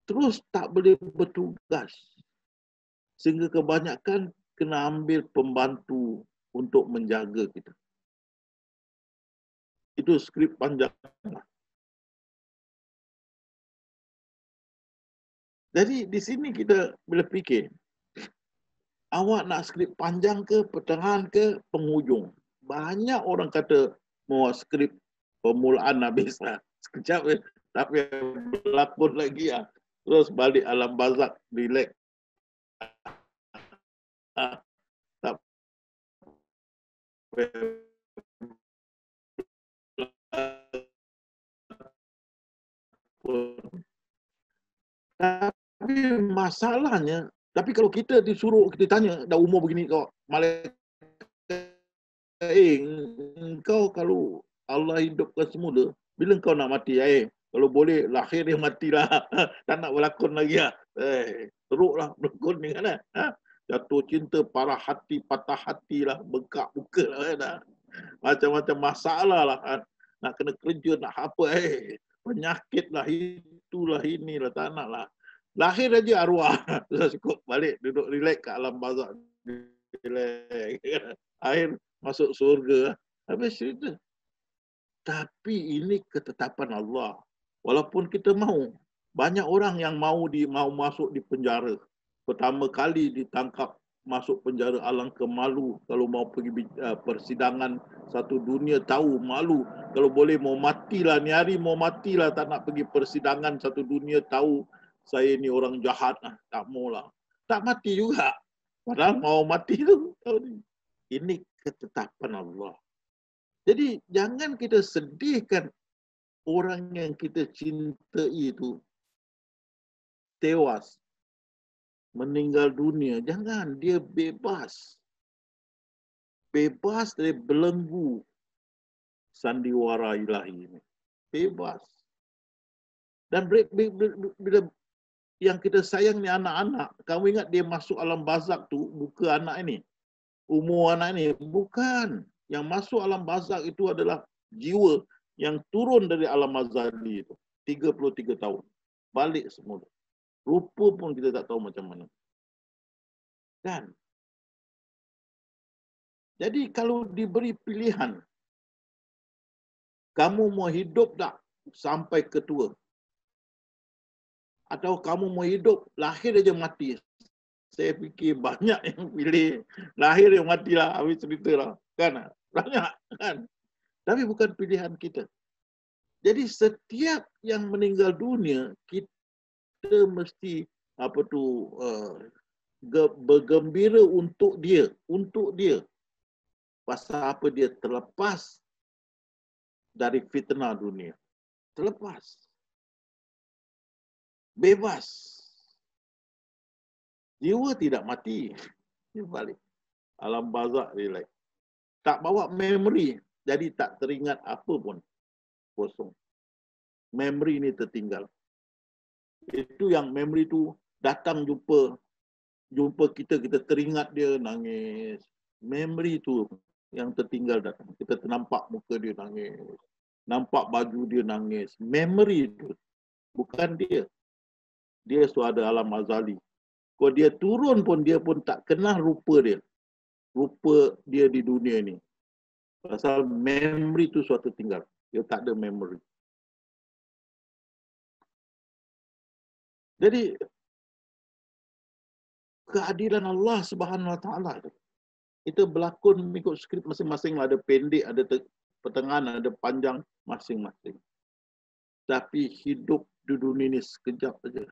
terus tak boleh bertugas. Sehingga kebanyakan kena ambil pembantu untuk menjaga kita. Itu skrip panjang. Jadi di sini kita bila fikir, awak nak skrip panjang ke, pertengahan ke, penghujung. Banyak orang kata mau skrip permulaan habis lah. Sekejap tapi berlakon lagi lah. Terus balik alam barzakh, relax. Tak Tapi masalahnya, tapi kalau kita disuruh, kita tanya, dah umur begini kau, malaikat, kau kalau Allah hidupkan semula, bila kau nak mati, kalau boleh lahir yang matilah, tak nak berlakon lagi lah. Teruklah berlakon ni kan. Jatuh cinta, parah hati, patah hati lah, bengkak muka lah. Macam-macam masalah lah. Nak kena kerja, nak apa, penyakit lah, itulah, inilah, tak nak lah. Lahir aja arwah. Terus cukup balik, duduk relax kat alam barzakh. Akhir masuk surga. Habis cerita. Tapi ini ketetapan Allah. Walaupun kita mahu, Banyak orang yang mau masuk di penjara. Pertama kali ditangkap masuk penjara, alangkah malu. Kalau mau pergi persidangan, satu dunia tahu malu. Kalau boleh mau matilah, ni hari mau matilah, tak nak pergi persidangan, satu dunia tahu saya ni orang jahat. Tak maulah. Tak mati juga. Padahal mau mati tu. Ini ketetapan Allah. Jadi jangan kita sedihkan orang yang kita cintai itu tewas, meninggal dunia. Jangan, dia bebas. Bebas dari belenggu sandiwara ilahi ini. Bebas. Dan bila yang kita sayang ni anak-anak, kamu ingat dia masuk alam barzakh tu, buka anak ini, umur anak ini. Bukan. Yang masuk alam barzakh itu adalah jiwa yang turun dari alam azali itu. 33 tahun. Balik semula. Rupa pun kita tak tahu macam mana. Kan? Jadi kalau diberi pilihan, kamu mau hidup tak sampai ke tua? Atau kamu mau hidup, lahir aja mati? Saya fikir banyak yang pilih lahir yang matilah, habis cerita lah. Kan? Banyak kan? Tapi bukan pilihan kita. Jadi setiap yang meninggal dunia, kita mesti bergembira untuk dia. Pasal apa? Dia terlepas dari fitnah dunia. Terlepas. Bebas. Jiwa tidak mati. Dia balik. Alam barzakh relax. Tak bawa memori. Jadi tak teringat apa pun. Kosong. Memori ni tertinggal. Itu yang memori tu datang jumpa kita teringat dia, nangis. Memori tu yang tertinggal datang. Kita ternampak muka dia nangis. Nampak baju dia nangis. Memori tu. Bukan dia. Dia suada alam azali. Kalau dia turun pun, dia pun tak kenal rupa dia. Rupa dia di dunia ni. Pasal memori tu suatu tinggal. Dia tak ada memori. Jadi, keadilan Allah Subhanahu Wa Taala itu berlakon mengikut skrip masing-masing. Ada pendek, ada pertengahan, ada panjang masing-masing. Tapi hidup di dunia ini sekejap saja.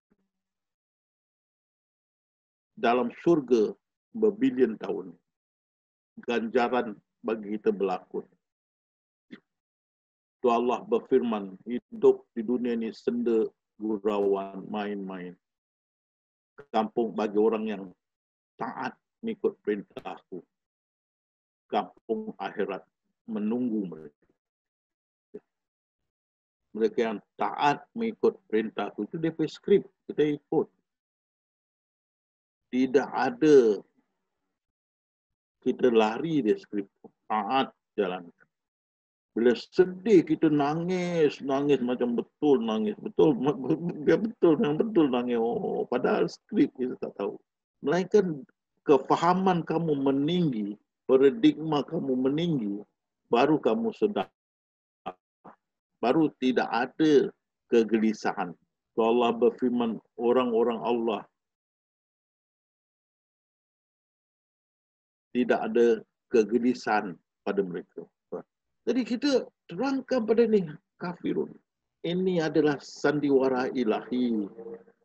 Dalam syurga berbilion tahun. Ganjaran bagi kita berlakon. Tu Allah berfirman, hidup di dunia ini senda gurauan, main-main. Kampung bagi orang yang taat mengikut perintahku. Kampung akhirat menunggu mereka. Mereka yang taat mengikut perintahku itu dia skrip, kita ikut. Tidak ada kita lari dia skrip, taat jalan. Bila sedih kita nangis macam betul nangis, betul yang betul nangis. Oh, padahal skrip kita tak tahu. Melainkan kefahaman kamu meninggi, paradigma kamu meninggi, baru kamu sedar. Baru tidak ada kegelisahan. Allah berfirman, orang-orang Allah tidak ada kegelisahan pada mereka. Jadi kita terangkan pada ni, kafirun. Ini adalah sandiwara ilahi.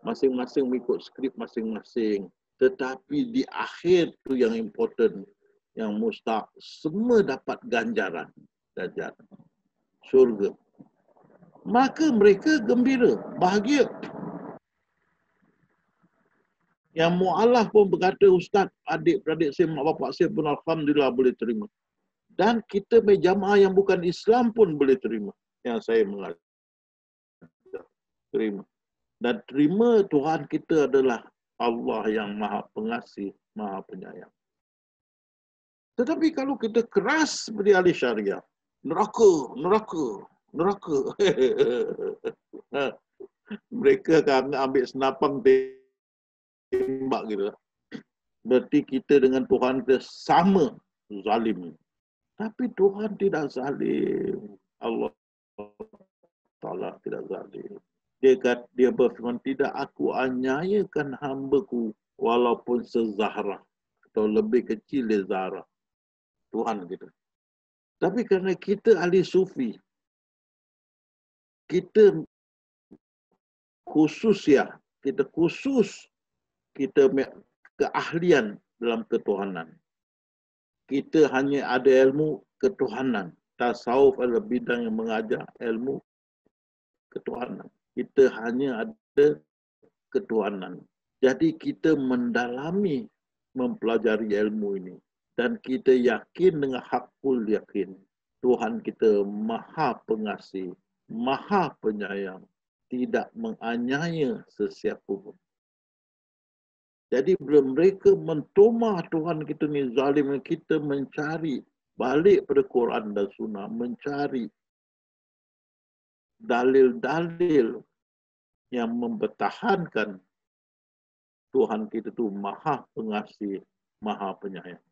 Masing-masing mengikut skrip masing-masing. Tetapi di akhir tu yang important, yang mustahak, semua dapat ganjaran. Syurga. Maka mereka gembira, bahagia. Yang mu'alaf pun berkata, Ustaz, adik-beradik saya, mak bapak saya pun alhamdulillah boleh terima. Dan kita jamaah yang bukan Islam pun boleh terima. Yang saya mengajar. Terima. Dan terima Tuhan kita adalah Allah yang maha pengasih, maha penyayang. Tetapi kalau kita keras seperti ahli syariah, neraka. Mereka akan ambil senapang tembak gitu. Berarti kita dengan Tuhan kita sama zalim. Tapi Tuhan tidak zalim. Allah Ta'ala tidak zalim. Dia berfirman, tidak aku anyayakan hamba-Ku walaupun sezahra atau lebih kecil dari Zahra. Tuhan kita. Tapi kerana kita ahli sufi, kita khusus keahlian dalam ketuhanan. Kita hanya ada ilmu ketuhanan. Tasawuf adalah bidang yang mengajar ilmu ketuhanan. Kita hanya ada ketuhanan. Jadi kita mendalami, mempelajari ilmu ini. Dan kita yakin dengan hakul yakin. Tuhan kita maha pengasih, maha penyayang. Tidak menganiaya sesiapa pun. Jadi bila mereka mentomah Tuhan kita ni zalim, kita mencari balik pada Quran dan Sunnah, mencari dalil-dalil yang mempertahankan Tuhan kita tu maha pengasih, maha penyayang.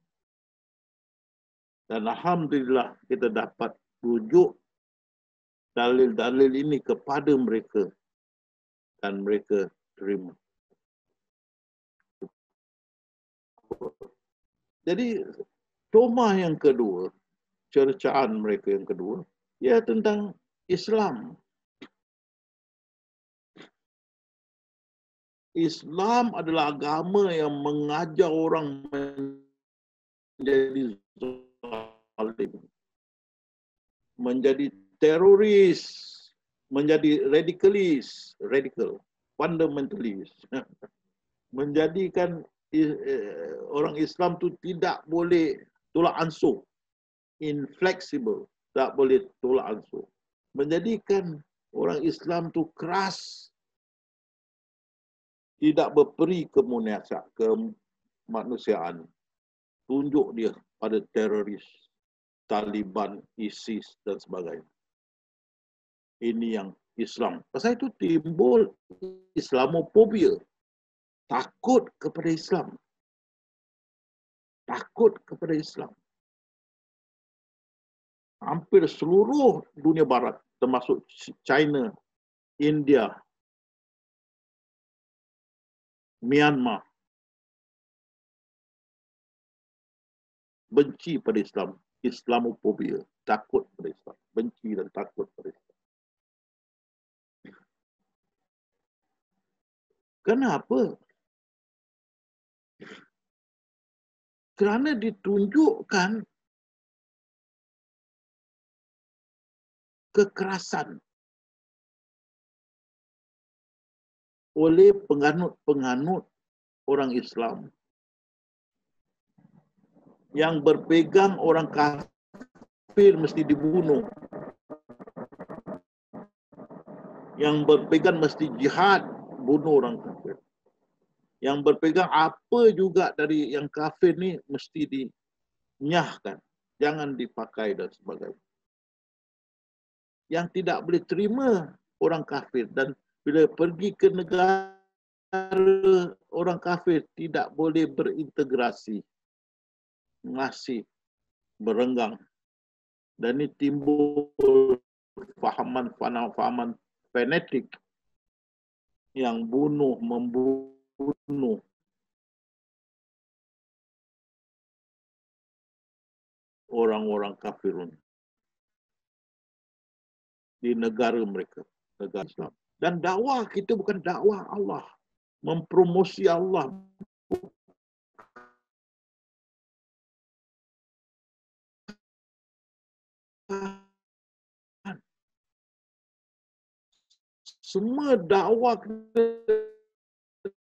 Dan alhamdulillah kita dapat rujuk dalil-dalil ini kepada mereka dan mereka terima. Jadi tomah yang kedua, cercaan mereka yang kedua, ia tentang Islam. Islam adalah agama yang mengajar orang menjadi zalim, menjadi teroris, menjadi radikal, fundamentalis, menjadikan orang Islam tu tidak boleh tolak ansur, inflexible, tak boleh tolak ansur, menjadikan orang Islam tu keras, tidak berperi kemanusiaan, tunjuk dia pada teroris, Taliban, ISIS dan sebagainya. Ini yang Islam. Pasal itu timbul Islamofobia. Takut kepada Islam. Takut kepada Islam. Hampir seluruh dunia barat, termasuk China, India, Myanmar, benci pada Islam. Islamofobia. Takut pada Islam. Benci dan takut pada Islam. Kenapa? Kerana ditunjukkan kekerasan oleh penganut-penganut orang Islam yang berpegang orang kafir mesti dibunuh, yang berpegang mesti jihad, bunuh orang kafir, yang berpegang apa juga dari yang kafir ni mesti dinyahkan, jangan dipakai dan sebagainya. Yang tidak boleh terima orang kafir dan bila pergi ke negara orang kafir tidak boleh berintegrasi, masih berenggang. Dan ini timbul fahaman fanatik yang membunuh orang-orang kafirun di negara mereka, negara Islam. Dan dakwah kita bukan dakwah Allah, mempromosi Allah. Semua dakwah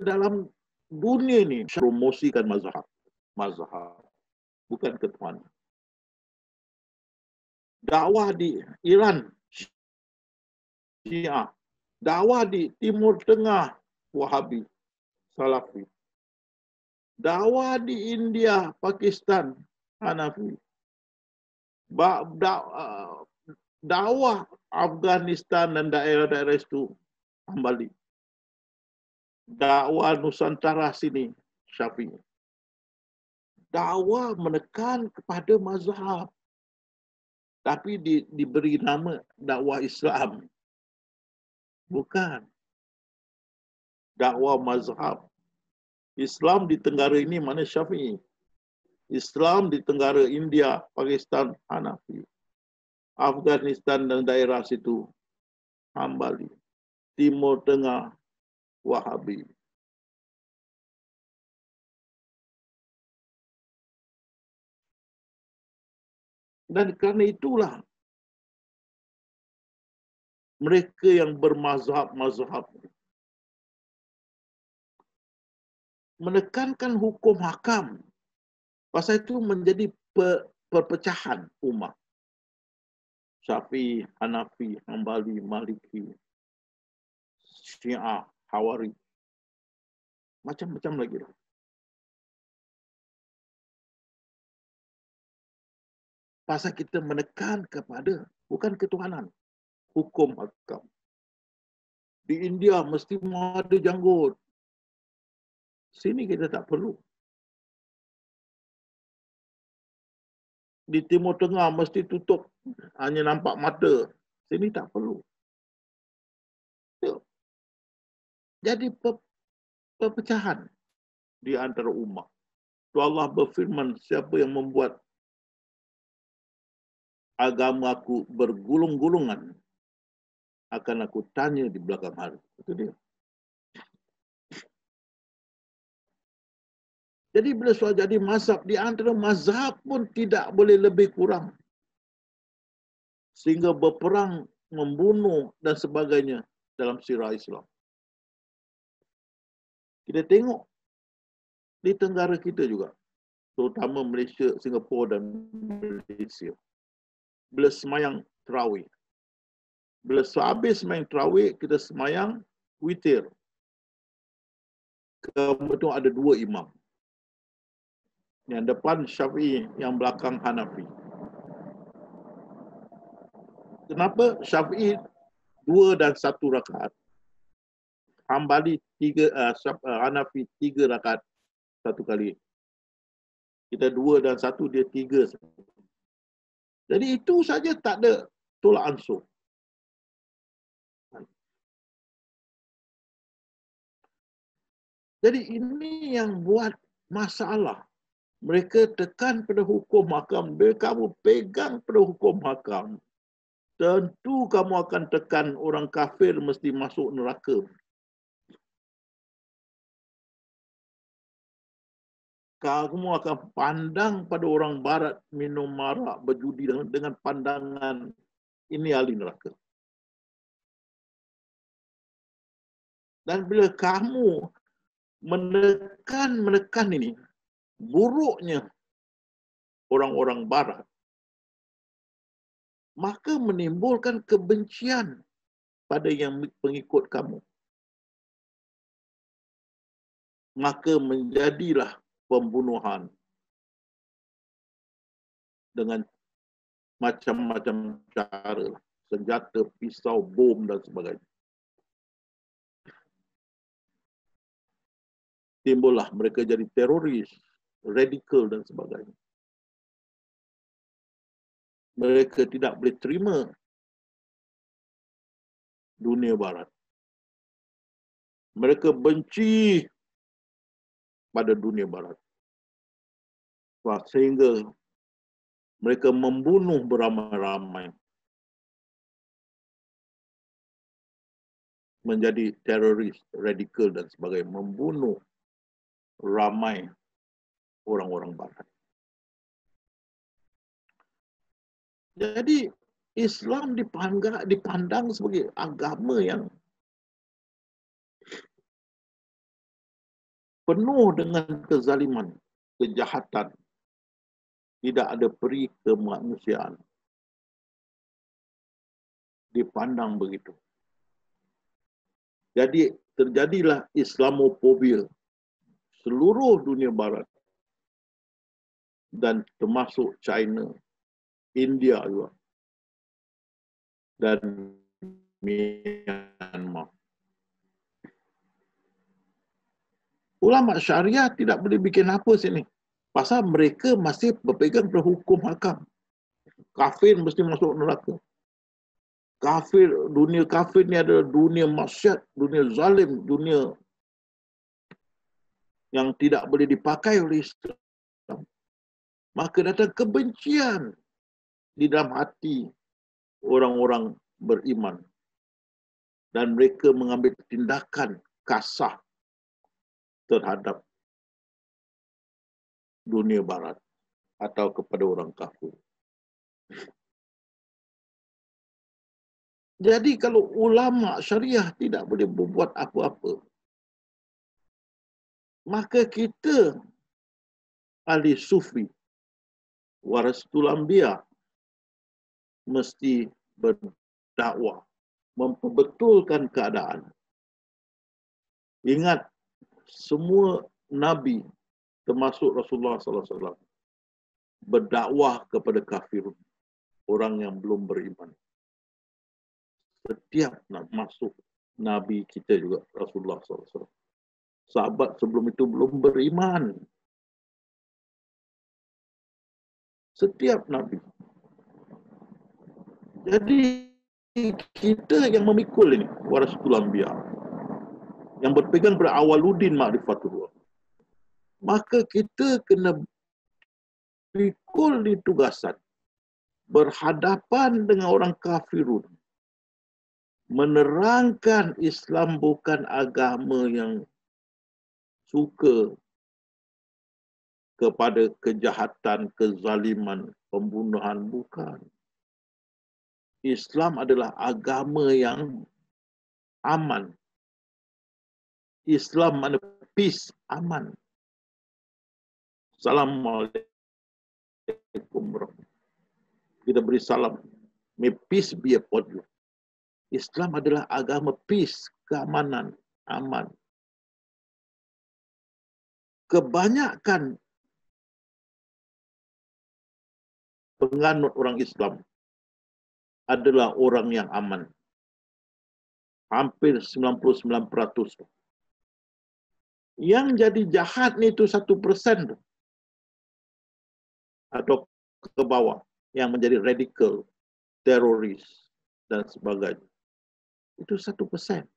dalam dunia ni promosikan mazhab, bukan ketuhanan. Dakwah di Iran, Syiah. Dakwah di Timur Tengah, Wahabi, Salafi. Dakwah di India, Pakistan, Hanafi. Dakwah Afghanistan dan daerah-daerah itu, Hambali. Dakwah Nusantara sini, Syafi'i. Dakwah menekan kepada mazhab. Tapi diberi nama dakwah Islam. Bukan. dakwah mazhab. Islam di Tenggara ini mana Syafi'i. Islam di Tenggara India, Pakistan, Hanafi. Afghanistan dan daerah situ, Hambali. Timur Tengah, Wahabi. Dan kerana itulah mereka yang bermazhab-mazhab menekankan hukum hakam. Pasal itu menjadi perpecahan umat. Syafi'i, Hanafi, Hambali, Maliki, Syiah, Hawari. Macam-macam lagi lah. Pasal kita menekan kepada bukan ketuhanan, hukum hakam. Di India mesti ada janggut. Sini kita tak perlu. Di Timur Tengah mesti tutup, hanya nampak mata. Sini tak perlu. Jadi perpecahan di antara umat. Tu Allah berfirman, siapa yang membuat agama aku bergulung-gulungan, akan aku tanya di belakang hari. Itu dia. Jadi bila soal jadi mazhab, di antara mazhab pun tidak boleh lebih kurang. Sehingga berperang, membunuh dan sebagainya dalam sirah Islam. Kita tengok di Tenggara kita juga, terutama Malaysia, Singapura dan Malaysia. Bila semayang tarawih. Bila sehabis semayang tarawih, kita semayang witir. Kemudian ada 2 imam. Yang depan Syafi'i, yang belakang Hanafi. Kenapa Syafi'i 2 dan 1 rakaat? Hambali 3, Hanafi 3 rakaat 1 kali. Kita 2 dan 1, dia 3. Jadi itu saja tak ada tolak ansur. Jadi ini yang buat masalah. Mereka tekan pada hukum hakam. Bila kamu pegang pada hukum hakam, tentu kamu akan tekan orang kafir mesti masuk neraka. Kamu akan pandang pada orang barat minum marak, berjudi dengan pandangan ini ahli neraka. Dan bila kamu menekan ini, buruknya orang-orang barat, maka menimbulkan kebencian pada yang pengikut kamu. Maka menjadilah pembunuhan dengan macam-macam cara, senjata, pisau, bom dan sebagainya. Timbullah mereka jadi teroris, radikal dan sebagainya. Mereka tidak boleh terima dunia barat. Mereka benci pada dunia barat. Sehingga mereka membunuh beramai-ramai. Menjadi teroris, radikal dan sebagainya. Membunuh ramai orang-orang barat. Jadi Islam dipandang sebagai agama yang penuh dengan kezaliman, kejahatan. Tidak ada peri kemanusiaan. Dipandang begitu. Jadi terjadilah Islamofobia seluruh dunia barat. Dan termasuk China, India juga. Dan Myanmar. Ulama syariah tidak boleh bikin apa sini. Pasal mereka masih berpegang pada hukum hakam. Kafir mesti masuk neraka. Kafir, dunia kafir ni adalah dunia maksiat, dunia zalim, dunia yang tidak boleh dipakai oleh Islam, maka datang kebencian di dalam hati orang-orang beriman. Dan mereka mengambil tindakan kasar terhadap dunia barat atau kepada orang kafir. Jadi kalau ulama syariah tidak boleh berbuat apa-apa, maka kita ahli sufi, warasatul anbiya, mesti berdakwah, memperbetulkan keadaan. Ingat, semua nabi termasuk Rasulullah SAW berdakwah kepada kafirun, orang yang belum beriman. Setiap masuk nabi kita juga Rasulullah SAW. Sahabat sebelum itu belum beriman. Setiap nabi. Jadi kita yang memikul ini warasatul anbiya, yang berpegang pada awaluddin ma'rifatullah, maka kita kena pikul di tugasan berhadapan dengan orang kafirun, menerangkan Islam bukan agama yang suka kepada kejahatan, kezaliman, pembunuhan, bukan. Islam adalah agama yang aman. Islam mana peace, aman. Assalamualaikum warahmatullahi. Kita beri salam. May peace be upon you. Islam adalah agama peace, keamanan, aman. Kebanyakan penganut orang Islam adalah orang yang aman. Hampir 99%. Yang jadi jahat ni itu 1% atau ke bawah, yang menjadi radikal, teroris dan sebagainya. Itu 1%.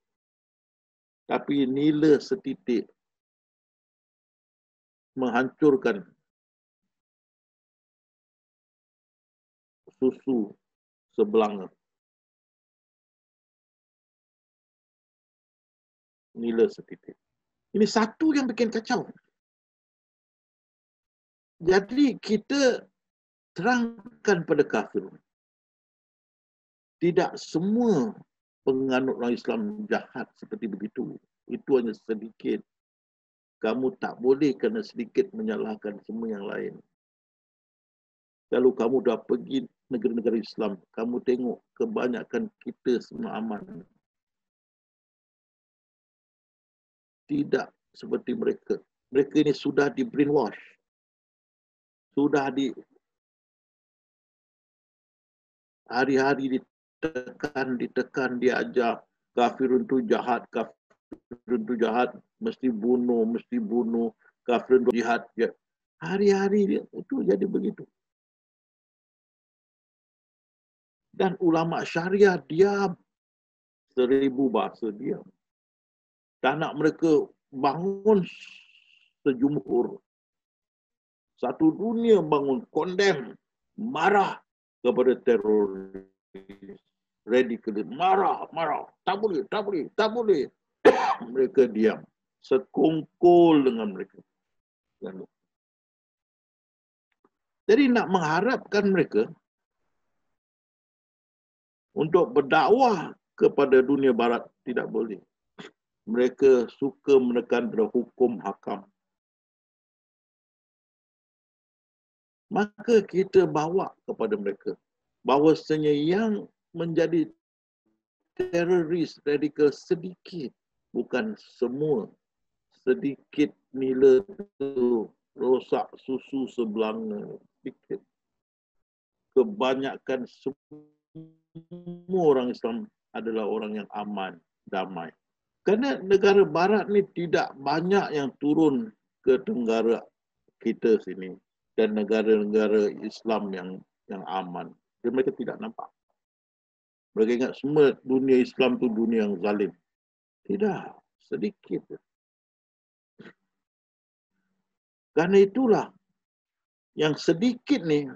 Tapi nila setitik menghancurkan susu sebelanga. Nila setitik. Ini satu yang bikin kacau. Jadi kita terangkan pada kafir. Tidak semua penganut orang Islam jahat seperti begitu. Itu hanya sedikit. Kamu tak boleh kerana sedikit menyalahkan semua yang lain. Kalau kamu dah pergi negara-negara Islam, kamu tengok kebanyakan kita semua aman. Tidak seperti mereka. Mereka ini sudah di brainwash. Sudah di hari-hari ditekan, diajar kafirun tu jahat, kafirun tu jahat, mesti bunuh, kafirun tu jihad. Hari-hari dia itu jadi begitu. Dan ulama syariah diam. 1000 bahasa diam. Dan nak mereka bangun sejumhur. Satu dunia bangun, condemn, marah kepada teroris. Radikal, marah. Tak boleh. Mereka diam. Sekongkol dengan mereka. Jadi nak mengharapkan mereka untuk berdakwah kepada dunia barat tidak boleh. Mereka suka menekan pada hukum hakam. Maka kita bawa kepada mereka bahawasanya yang menjadi teroris radikal sedikit, bukan semua. Sedikit nila itu rosak susu sebelanga, sedikit. Kebanyakan semua orang Islam adalah orang yang aman, damai. Kerana negara barat ni tidak banyak yang turun ke tenggara kita sini dan negara-negara Islam yang aman. Dan mereka tidak nampak. Mereka ingat semua dunia Islam tu dunia yang zalim. Tidak, sedikit. Karena itulah yang sedikit ni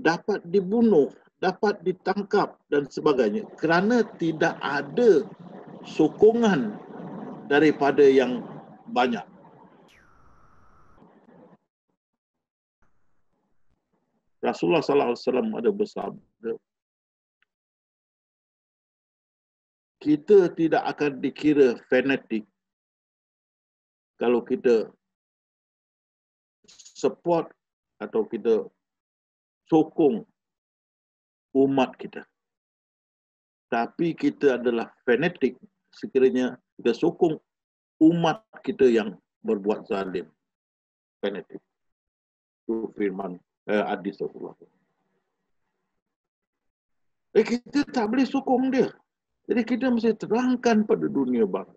dapat dibunuh, dapat ditangkap dan sebagainya kerana tidak ada sokongan daripada yang banyak. Rasulullah SAW ada bersabda, kita tidak akan dikira fanatik kalau kita support atau kita sokong umat kita. Tapi kita adalah fanatik sekiranya kita sokong umat kita yang berbuat zalim. Fanatik. Itu firman hadis Rasulullah. Kita tak boleh sokong dia. Jadi kita mesti terangkan pada dunia barat.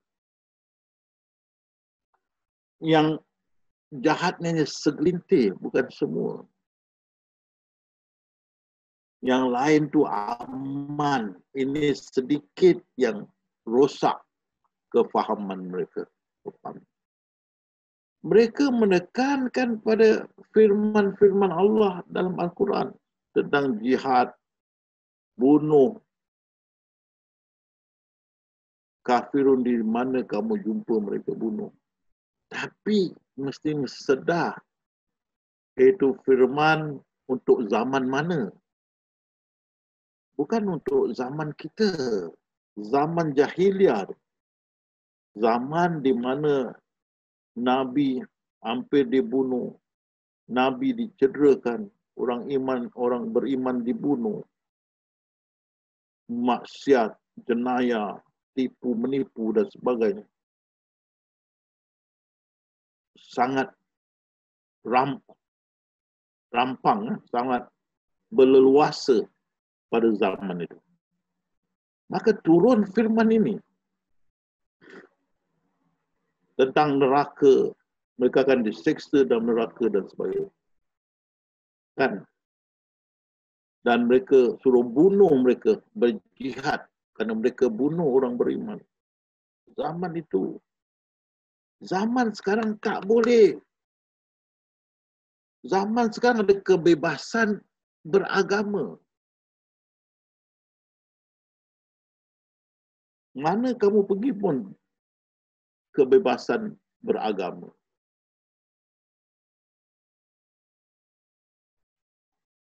Yang jahatnya hanya segelintir, bukan semua. Yang lain tu aman. Ini sedikit yang rosak kefahaman mereka. Mereka menekankan pada firman-firman Allah dalam Al-Quran tentang jihad, bunuh kafirun, di mana kamu jumpa mereka bunuh. Tapi mesti sedar itu firman untuk zaman mana. Bukan untuk zaman kita. Zaman jahiliah. Zaman di mana Nabi hampir dibunuh. Nabi dicederakan. Orang beriman dibunuh. Maksiat, jenayah, tipu, menipu dan sebagainya. Sangat rampang, sangat berleluasa pada zaman itu. Maka turun firman ini tentang neraka, mereka akan diseksa dalam neraka dan sebagainya. Kan? Dan mereka suruh bunuh mereka, berjihad kerana mereka bunuh orang beriman. Zaman itu. Zaman sekarang tak boleh. Zaman sekarang ada kebebasan beragama. Mana kamu pergi pun kebebasan beragama.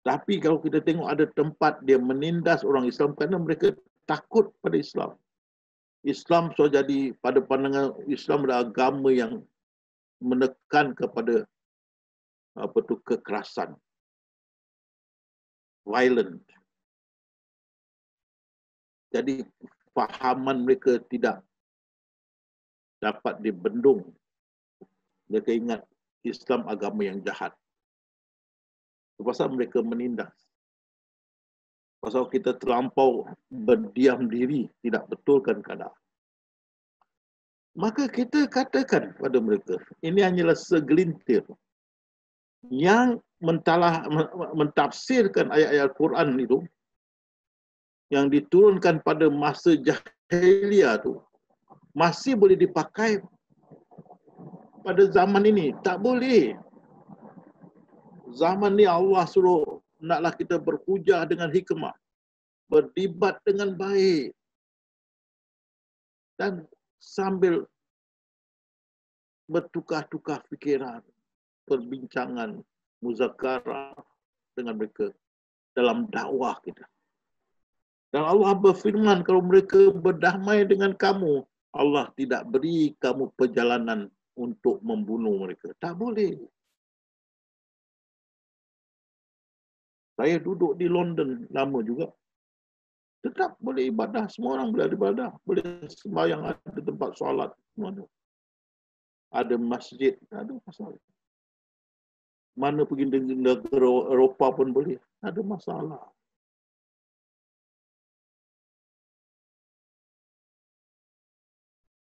Tapi kalau kita tengok ada tempat dia menindas orang Islam kerana mereka takut pada Islam. Islam sudah jadi, pada pandangan Islam adalah agama yang menekan kepada kekerasan. Violent. Jadi fahaman mereka tidak dapat dibendung. Mereka ingat Islam agama yang jahat. Pasal mereka menindas. Pasal kita terlampau berdiam diri, tidak betulkan keadaan. Maka kita katakan pada mereka, ini hanyalah segelintir yang mentafsirkan ayat-ayat Quran itu, yang diturunkan pada masa jahiliyah itu, masih boleh dipakai pada zaman ini. Tak boleh. Zaman ni Allah suruh naklah kita berhujah dengan hikmah, berdebat dengan baik, dan sambil bertukar-tukar fikiran, perbincangan, muzakarah dengan mereka dalam dakwah kita. Dan Allah berfirman, kalau mereka berdamai dengan kamu, Allah tidak beri kamu perjalanan untuk membunuh mereka. Tak boleh. Saya duduk di London lama juga. Tetap boleh ibadah. Semua orang boleh ibadah. Boleh sembahyang, ada tempat solat. Semua ada. Ada masjid. Tak ada masalah. Mana pergi negara Eropah pun boleh. Tak ada masalah.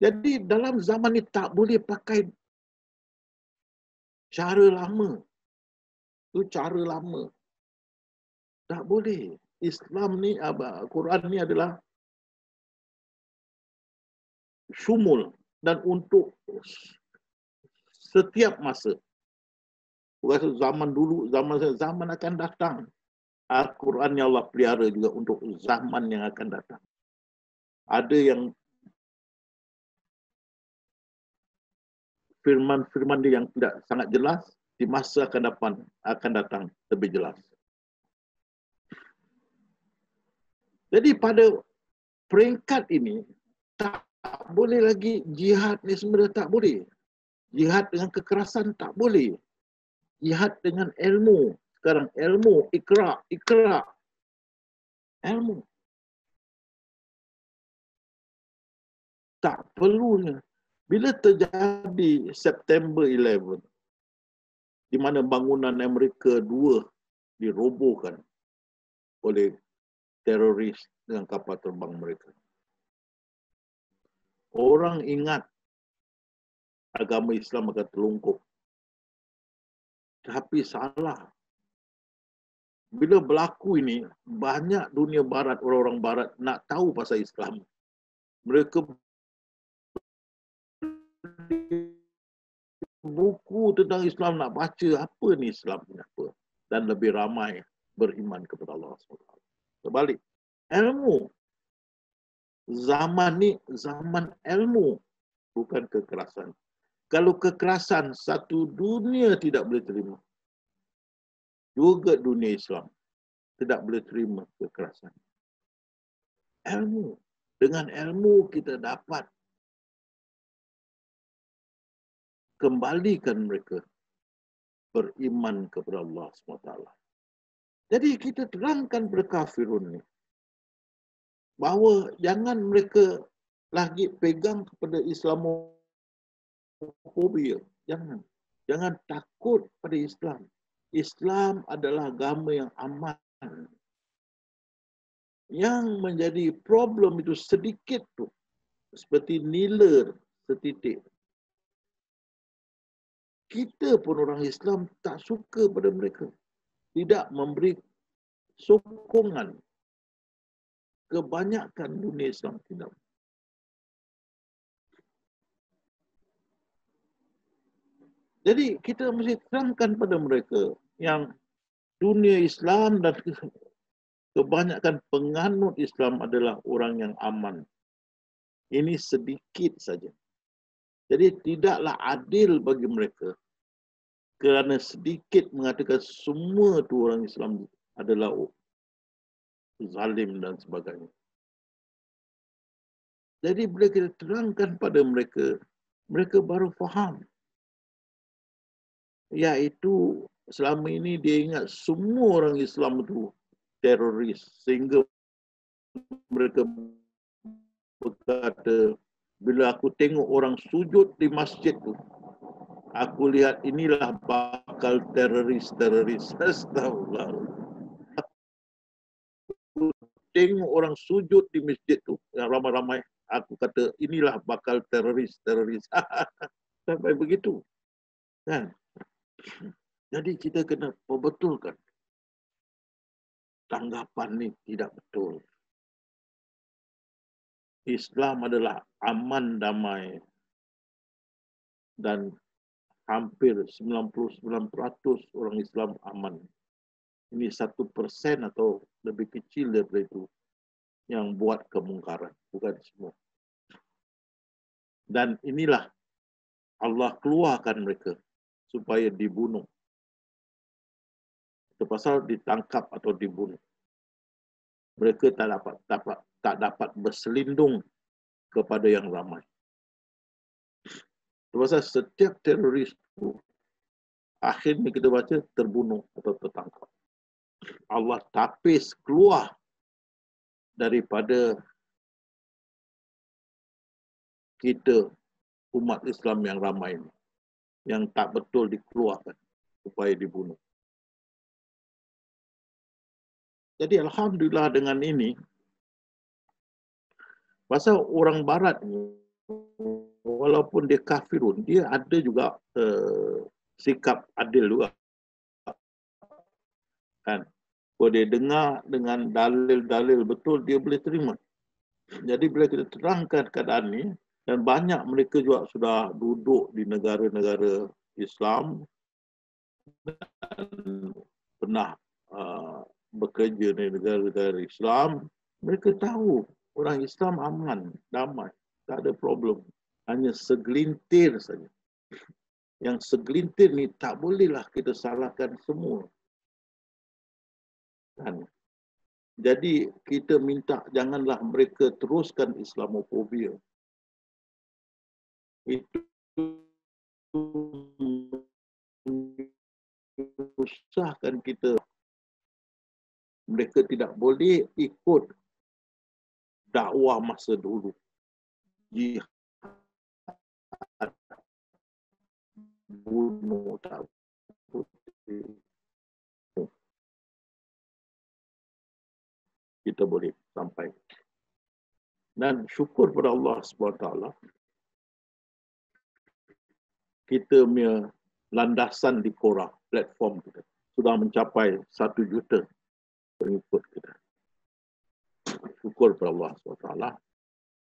Jadi dalam zaman ini tak boleh pakai cara lama. Itu cara lama. Tak boleh. Islam ni, Quran ni adalah syumul dan untuk setiap masa. Bukan zaman dulu, zaman akan datang. Al-Quran yang Allah pelihara juga untuk zaman yang akan datang. Ada yang firman-firman dia yang tidak sangat jelas, di masa akan datang lebih jelas. Jadi pada peringkat ini, tak boleh lagi jihad ni sebenarnya tak boleh. Jihad dengan kekerasan tak boleh. Jihad dengan ilmu. Sekarang ilmu, ikra. Ilmu. Tak perlunya. Bila terjadi September 11, di mana bangunan Amerika 2 dirobohkan oleh teroris dengan kapal terbang mereka. Orang ingat agama Islam akan terlungkup. Tapi salah. Bila berlaku ini, banyak dunia barat, orang-orang barat nak tahu pasal Islam. Mereka buku tentang Islam nak baca, apa ni Islam ni apa. Dan lebih ramai beriman kepada Allah SWT. Terbalik. Ilmu. Zaman ni zaman ilmu, bukan kekerasan. Kalau kekerasan, satu dunia tidak boleh terima. Juga dunia Islam tidak boleh terima kekerasan. Ilmu. Dengan ilmu kita dapat kembalikan mereka beriman kepada Allah SWT. Jadi kita terangkan kepada kafirun ni bahawa jangan mereka lagi pegang kepada Islamofobia. Jangan takut pada Islam. Islam adalah agama yang aman. Yang menjadi problem itu sedikit tu, seperti nila setitik. Kita pun orang Islam tak suka pada mereka. Tidak memberi sokongan. Kebanyakan dunia Islam tidak. Jadi kita mesti terangkan pada mereka yang dunia Islam dan kebanyakan penganut Islam adalah orang yang aman. Ini sedikit saja. Jadi tidaklah adil bagi mereka kerana sedikit mengatakan semua tu orang Islam adalah zalim dan sebagainya. Jadi bila kita terangkan pada mereka, mereka baru faham. Iaitu selama ini dia ingat semua orang Islam itu teroris. Sehingga mereka berkata, bila aku tengok orang sujud di masjid tu, aku lihat inilah bakal teroris. Astagfirullah. Aku tengok orang sujud di masjid tu, yang ramai-ramai, aku kata inilah bakal teroris. Sampai begitu. Kan? Jadi kita kena perbetulkan. Tanggapan ni tidak betul. Islam adalah aman, damai, dan hampir 99% orang Islam aman. Ini 1% atau lebih kecil daripada itu yang buat kemungkaran, bukan semua. Dan inilah Allah keluarkan mereka supaya dibunuh. Terpasal ditangkap atau dibunuh. Mereka tak dapat berselindung kepada yang ramai. Terpasal setiap teroris itu akhirnya kita baca terbunuh atau tertangkap. Allah tapis keluar daripada kita umat Islam yang ramai ini, yang tak betul dikeluarkan supaya dibunuh. Jadi alhamdulillah dengan ini, pasal orang barat ni, walaupun dia kafirun, dia ada juga sikap adil juga. Kan? Kalau dia dengar dengan dalil-dalil betul, dia boleh terima. Jadi bila kita terangkan keadaan ni, dan banyak mereka juga sudah duduk di negara-negara Islam, pernah bekerja di negara-negara Islam, mereka tahu orang Islam aman, damai, tak ada problem. Hanya segelintir saja. Yang segelintir ni tak bolehlah kita salahkan semua. Kan? Jadi kita minta janganlah mereka teruskan Islamofobia. Itu susahkan kita. Mereka tidak boleh ikut dakwah masa dulu. Jihad, bunuh, tak boleh. Kita boleh sampai. Dan syukur pada Allah SWT, kita punya landasan di Quora, platform kita, sudah mencapai 1 juta pengikut kita. Syukur pada Allah SWT,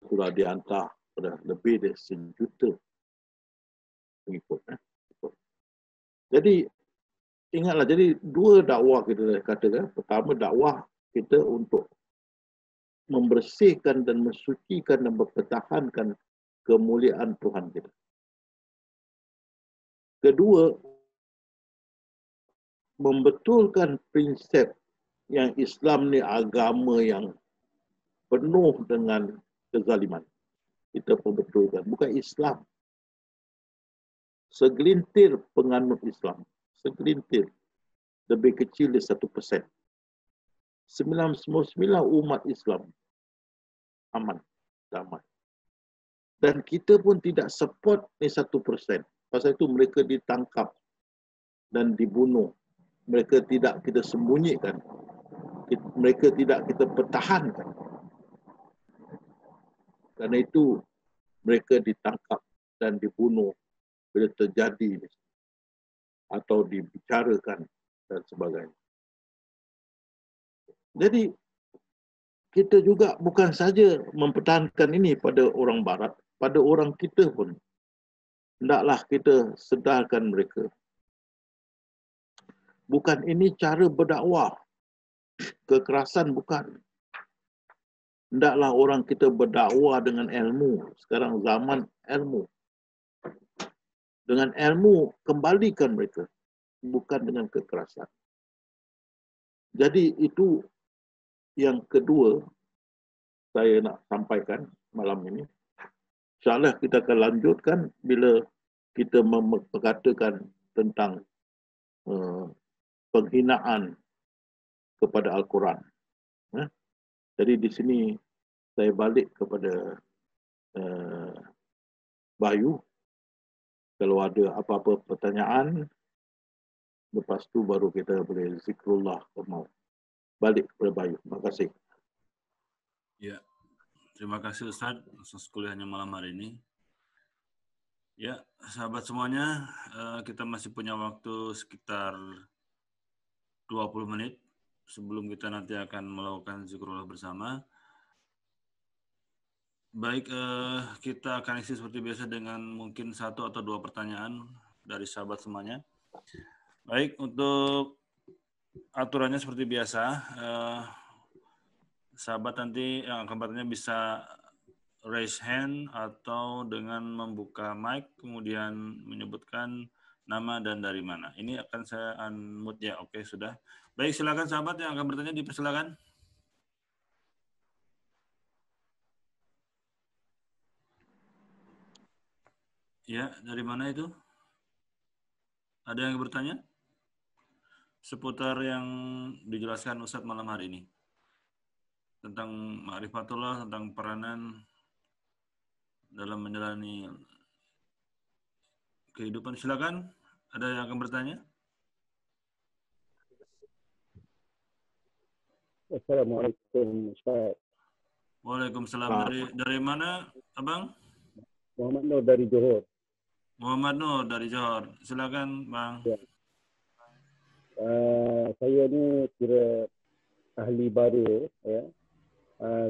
sudah dihantar pada lebih dari 1 juta pengikut. Jadi, ingatlah, jadi 2 dakwah kita katakan. Pertama, dakwah kita untuk membersihkan dan mensucikan dan mempertahankan kemuliaan Tuhan kita. Kedua, membetulkan prinsip yang Islam ni agama yang penuh dengan kezaliman. Kita membetulkan, bukan Islam. Segelintir penganut Islam, segelintir, lebih kecil dari 1%. 99 umat Islam aman, damai. Dan kita pun tidak support ni 1%. Pasal itu mereka ditangkap dan dibunuh. Mereka tidak kita sembunyikan. Mereka tidak kita pertahankan. Karena itu mereka ditangkap dan dibunuh bila terjadi atau dibicarakan dan sebagainya. Jadi kita juga bukan saja mempertahankan ini pada orang Barat, pada orang kita pun hendaklah kita sedarkan mereka. Bukan ini cara berdakwah. Kekerasan bukan. Hendaklah orang kita berdakwah dengan ilmu. Sekarang zaman ilmu. Dengan ilmu kembalikan mereka. Bukan dengan kekerasan. Jadi itu yang kedua saya nak sampaikan malam ini. InsyaAllah kita akan lanjutkan bila kita mengatakan tentang penghinaan kepada Al-Quran. Jadi di sini saya balik kepada Bayu. Kalau ada apa-apa pertanyaan, lepas tu baru kita boleh zikrullah mau. Balik kepada Bayu. Terima kasih. Ya, terima kasih Ustaz atas kuliahnya malam hari ini. Ya, sahabat semuanya, kita masih punya waktu sekitar 20 menit sebelum kita nanti akan melakukan zikrullah bersama. Baik, kita akan isi seperti biasa dengan mungkin 1 atau 2 pertanyaan dari sahabat semuanya. Baik, untuk aturannya seperti biasa, sahabat nanti yang akan bertanya bisa raise hand atau dengan membuka mic, kemudian menyebutkan nama dan dari mana. Ini akan saya unmute ya, oke sudah. Baik, silakan sahabat yang akan bertanya, dipersilakan. Ya, dari mana itu? Ada yang bertanya? Seputar yang dijelaskan Ustadz malam hari ini. Tentang ma'rifatullah, tentang peranan dalam menjalani kehidupan. Silakan, ada yang akan bertanya? Assalamualaikum Ustaz. Waalaikumsalam. Dari mana, Abang? Muhammad Nur dari Johor. Muhammad Nur dari Johor. Silakan, Bang. Ya. Saya ni kira ahli baru, ya.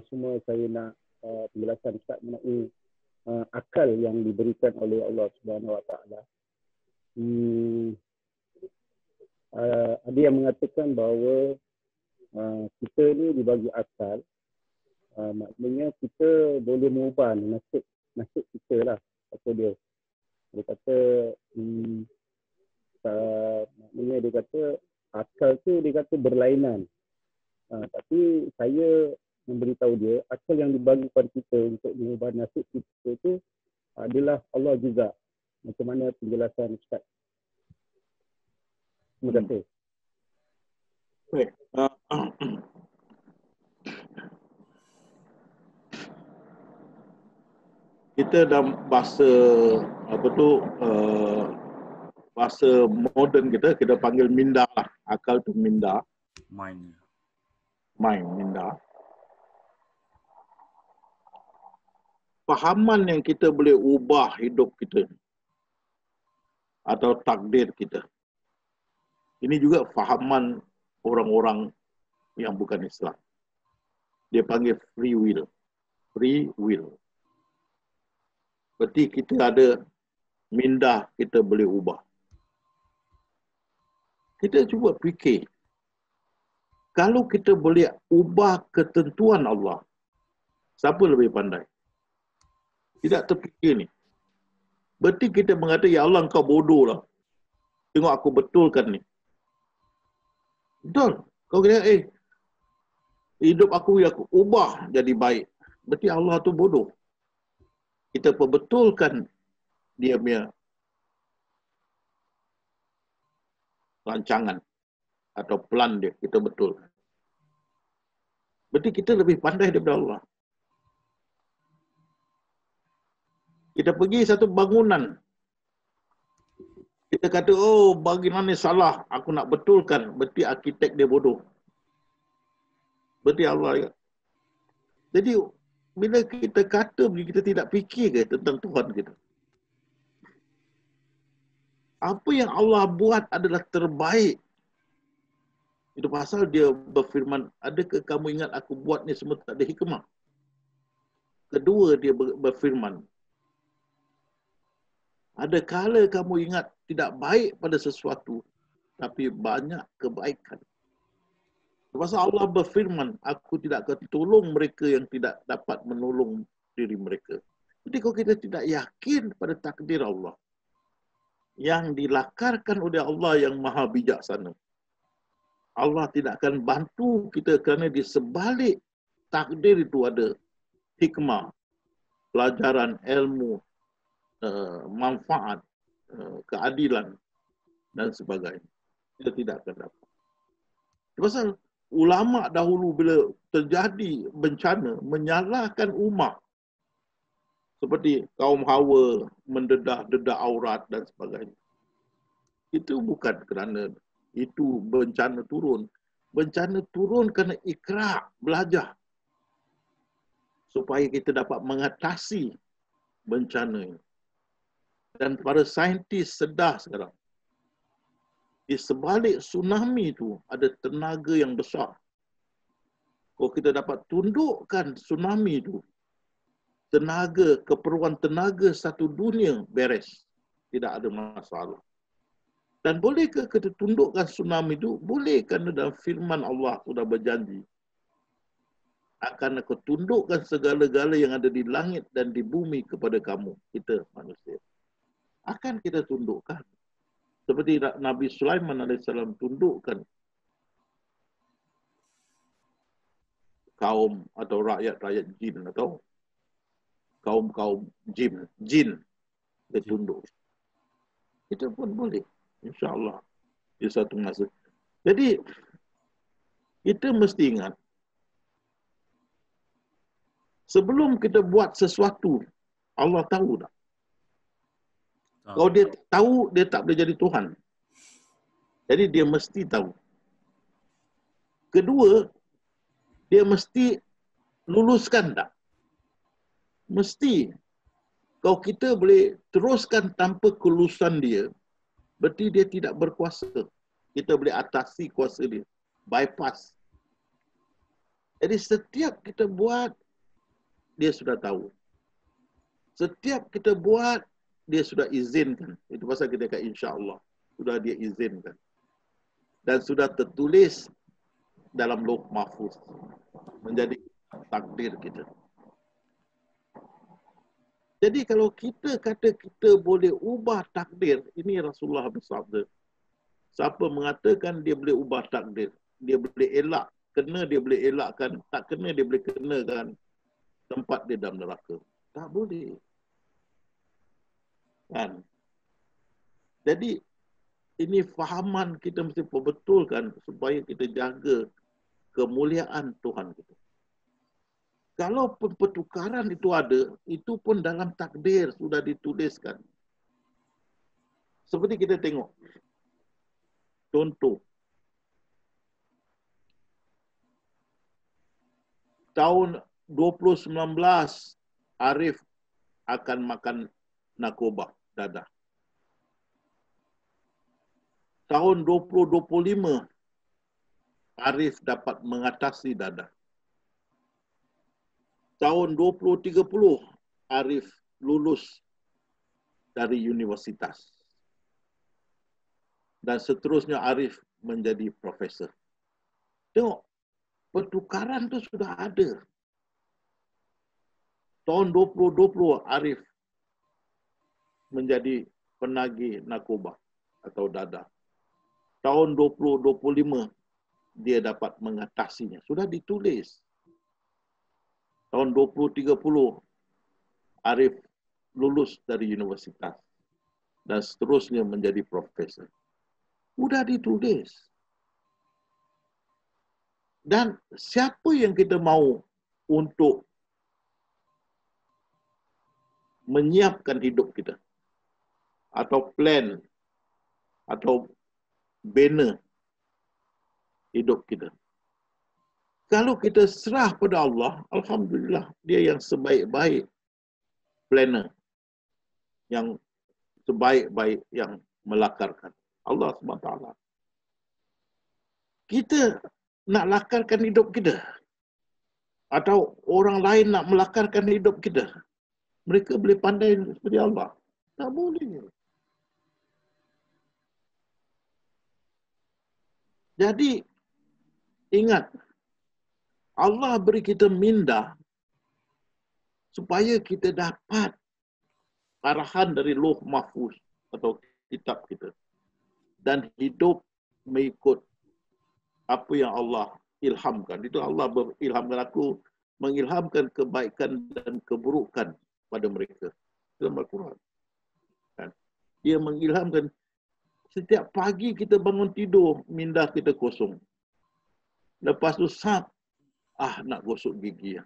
Semua saya nak penjelasan Ustaz mengenai akal yang diberikan oleh Allah Subhanahu Wa Taala. ada yang mengatakan bahawa kita ni dibagi akal, maknanya kita boleh mengubah nasib kita lah, kata dia. Dia kata, maknanya dia kata akal tu dia kata berlainan. Tapi saya memberitahu dia, akal yang dibagi kepada kita untuk mengubah nasib kita tu adalah Allah juga. Macam mana penjelasan Ustaz? Terima kasih. Baik. Kita dalam bahasa bahasa moden kita panggil minda lah. Akal tu minda. Mind. Minda. Fahaman yang kita boleh ubah hidup kita atau takdir kita. Ini juga fahaman orang-orang yang bukan Islam. Dia panggil free will. Free will. Berarti kita ada minda kita boleh ubah. Kita cuba fikir. Kalau kita boleh ubah ketentuan Allah, siapa lebih pandai? Tidak terfikir ni. Berarti kita mengatakan, ya Allah engkau bodoh lah. Tengok aku betulkan ni. Betul. Kau kata, hidup aku ubah jadi baik. Berarti Allah tu bodoh. Kita perbetulkan dia punya rancangan atau plan dia, kita betulkan. Berarti kita lebih pandai daripada Allah. Kita pergi satu bangunan. Kita kata, bangunan ni salah, aku nak betulkan. Berarti arkitek dia bodoh. Berarti Allah juga. Jadi, bila kita kata, kita tidak fikir ke tentang Tuhan kita? Apa yang Allah buat adalah terbaik. Itu pasal dia berfirman, adakah kamu ingat aku buat ni semua tak ada hikmah? Kedua, dia berfirman, ada kala kamu ingat tidak baik pada sesuatu, tapi banyak kebaikan. Pasal Allah berfirman, aku tidak akan tolong mereka yang tidak dapat menolong diri mereka. Jadi kalau kita tidak yakin pada takdir Allah, yang dilakarkan oleh Allah yang maha bijaksana, Allah tidak akan bantu kita kerana di sebalik takdir itu ada hikmah, pelajaran, ilmu, manfaat, keadilan dan sebagainya. Kita tidak akan dapat. Pasal ulama dahulu bila terjadi bencana menyalahkan umat seperti kaum Hawa mendedah-dedah aurat dan sebagainya. Itu bukan kerana itu bencana turun. Bencana turun kerana ikrar, belajar supaya kita dapat mengatasi bencana ini. Dan para saintis sedar sekarang, di sebalik tsunami itu ada tenaga yang besar. Kalau kita dapat tundukkan tsunami itu, keperluan tenaga satu dunia beres. Tidak ada masalah. Dan bolehkah kita tundukkan tsunami itu? Boleh, kerana dalam firman Allah sudah berjanji. Akan aku tundukkan segala-gala yang ada di langit dan di bumi kepada kamu, kita manusia. Akan kita tundukkan. Seperti Nabi Sulaiman AS tundukkan kaum atau rakyat-rakyat jin atau kaum-kaum jin dia tunduk. Itu pun boleh, insya-Allah, di satu masa. Jadi kita mesti ingat, sebelum kita buat sesuatu, Allah tahu tak? Kalau dia tahu, dia tak boleh jadi Tuhan. Jadi dia mesti tahu. Kedua, dia mesti luluskan tak? Mesti. Kalau kita boleh teruskan tanpa kelulusan dia, berarti dia tidak berkuasa. Kita boleh atasi kuasa dia. Bypass. Jadi setiap kita buat, dia sudah tahu. Setiap kita buat, dia sudah izinkan. Itu pasal kita kata insya-Allah. Sudah dia izinkan. dan sudah tertulis dalam Lauh Mahfuz, menjadi takdir kita. Jadi kalau kita kata kita boleh ubah takdir, ini Rasulullah bersabda. Siapa mengatakan dia boleh ubah takdir, dia boleh elak, kena dia boleh elakkan, tak kena dia boleh kenakan tempat dia dalam neraka. Tak boleh. Kan? Jadi ini fahaman kita mesti perbetulkan supaya kita jaga kemuliaan Tuhan kita. Kalau pertukaran itu ada, itu pun dalam takdir sudah dituliskan. Seperti kita tengok. Contoh. Tahun 2019, Arif akan makan narkoba, dadah. Tahun 2025, Arif dapat mengatasi dadah. Tahun 2030, Arif lulus dari universitas. Dan seterusnya Arif menjadi profesor. Tengok, pertukaran itu sudah ada. Tahun 2020, Arif menjadi penagih narkoba atau dadah. Tahun 2025, dia dapat mengatasinya. Sudah ditulis. Tahun 2030, Arif lulus dari universitas. Dan seterusnya menjadi profesor. Sudah ditulis. Dan siapa yang kita mahu untuk menyiapkan hidup kita? Atau plan, atau banner hidup kita. Kalau kita serah pada Allah, Alhamdulillah, dia yang sebaik-baik planner, yang sebaik-baik yang melakarkan. Allah SWT. Kita nak lakarkan hidup kita, atau orang lain nak melakarkan hidup kita, mereka boleh pandai seperti Allah? Tak boleh. Jadi, ingat, Allah beri kita minda supaya kita dapat arahan dari Lauh Mahfuz atau kitab kita. Dan hidup mengikut apa yang Allah ilhamkan. Itu Allah berilhamkan aku, mengilhamkan kebaikan dan keburukan pada mereka. Dalam Al-Quran. Dia mengilhamkan. Setiap pagi kita bangun tidur, minda kita kosong. Lepas tu sap, nak gosok gigi.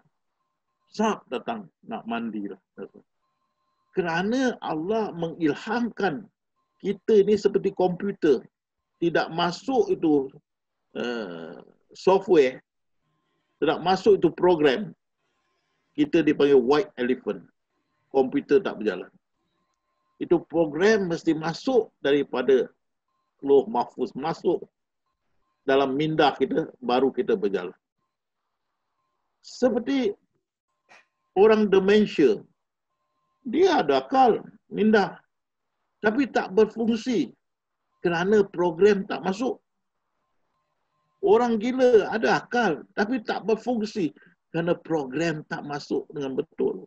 Sap datang, nak mandi lah. Kerana Allah mengilhamkan kita ni seperti komputer. Tidak masuk itu software, tidak masuk itu program, kita dipanggil white elephant. Komputer tak berjalan. Itu program mesti masuk daripada Lauh Mahfuz, masuk dalam minda kita, baru kita berjalan. Seperti orang demensia, dia ada akal, minda, tapi tak berfungsi kerana program tak masuk. Orang gila ada akal, tapi tak berfungsi kerana program tak masuk dengan betul.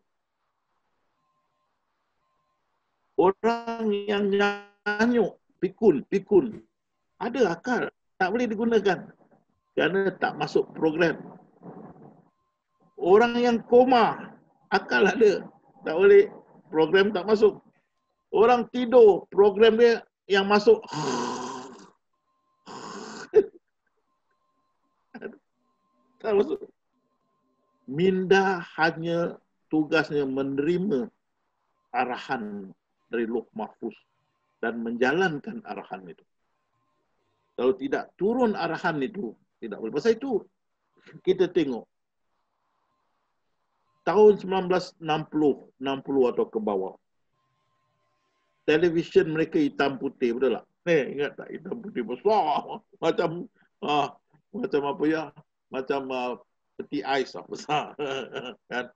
Orang yang nyanyuk, pikun, ada akal, tak boleh digunakan kerana tak masuk program. Orang yang koma, akal ada, tak boleh, program tak masuk. Orang tidur, program dia yang masuk tak masuk. Minda hanya tugasnya menerima arahan dari Lauh Mahfuz dan menjalankan arahan itu. Kalau tidak turun arahan itu, tidak boleh. Pasal itu, kita tengok tahun 1960 atau ke bawah, televisyen mereka hitam putih, betul tak? Ingat tak, hitam putih besar, macam apa ya, macam peti ais lah, besar. Kan?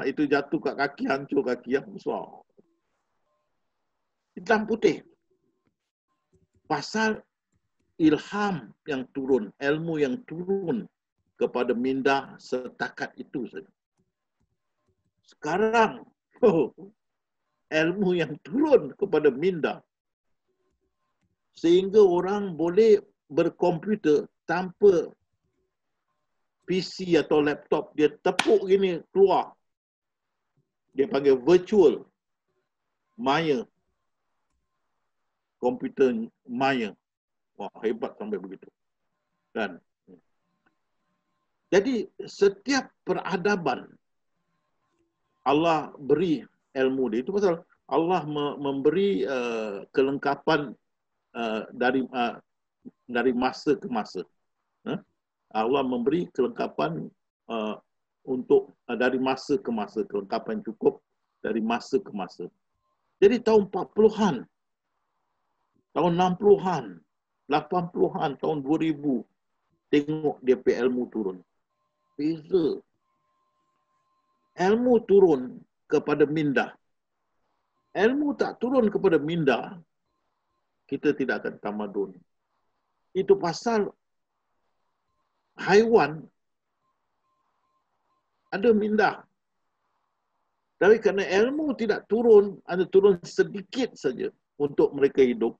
Itu jatuh kat kaki, hancur kaki yang besar. Hitam putih. Pasal ilham yang turun, ilmu yang turun kepada minda setakat itu saja. Sekarang, ilmu yang turun kepada minda sehingga orang boleh berkomputer tanpa PC atau laptop, dia tepuk gini keluar. Dia panggil virtual Maya. Komputer Maya. Wah, hebat sampai begitu. Dan jadi setiap peradaban Allah beri ilmu dia. Itu pasal Allah memberi kelengkapan dari masa ke masa. Allah memberi kelengkapan untuk dari masa ke masa, kelengkapan cukup dari masa ke masa. Jadi tahun 40-an, tahun 60-an, 80-an, tahun 2000, tengok dia punya ilmu turun. Beza. Ilmu turun kepada minda. Ilmu tak turun kepada minda, kita tidak akan tamadun. Itu pasal haiwan ada minda. Tapi kerana ilmu tidak turun, ada turun sedikit saja untuk mereka hidup,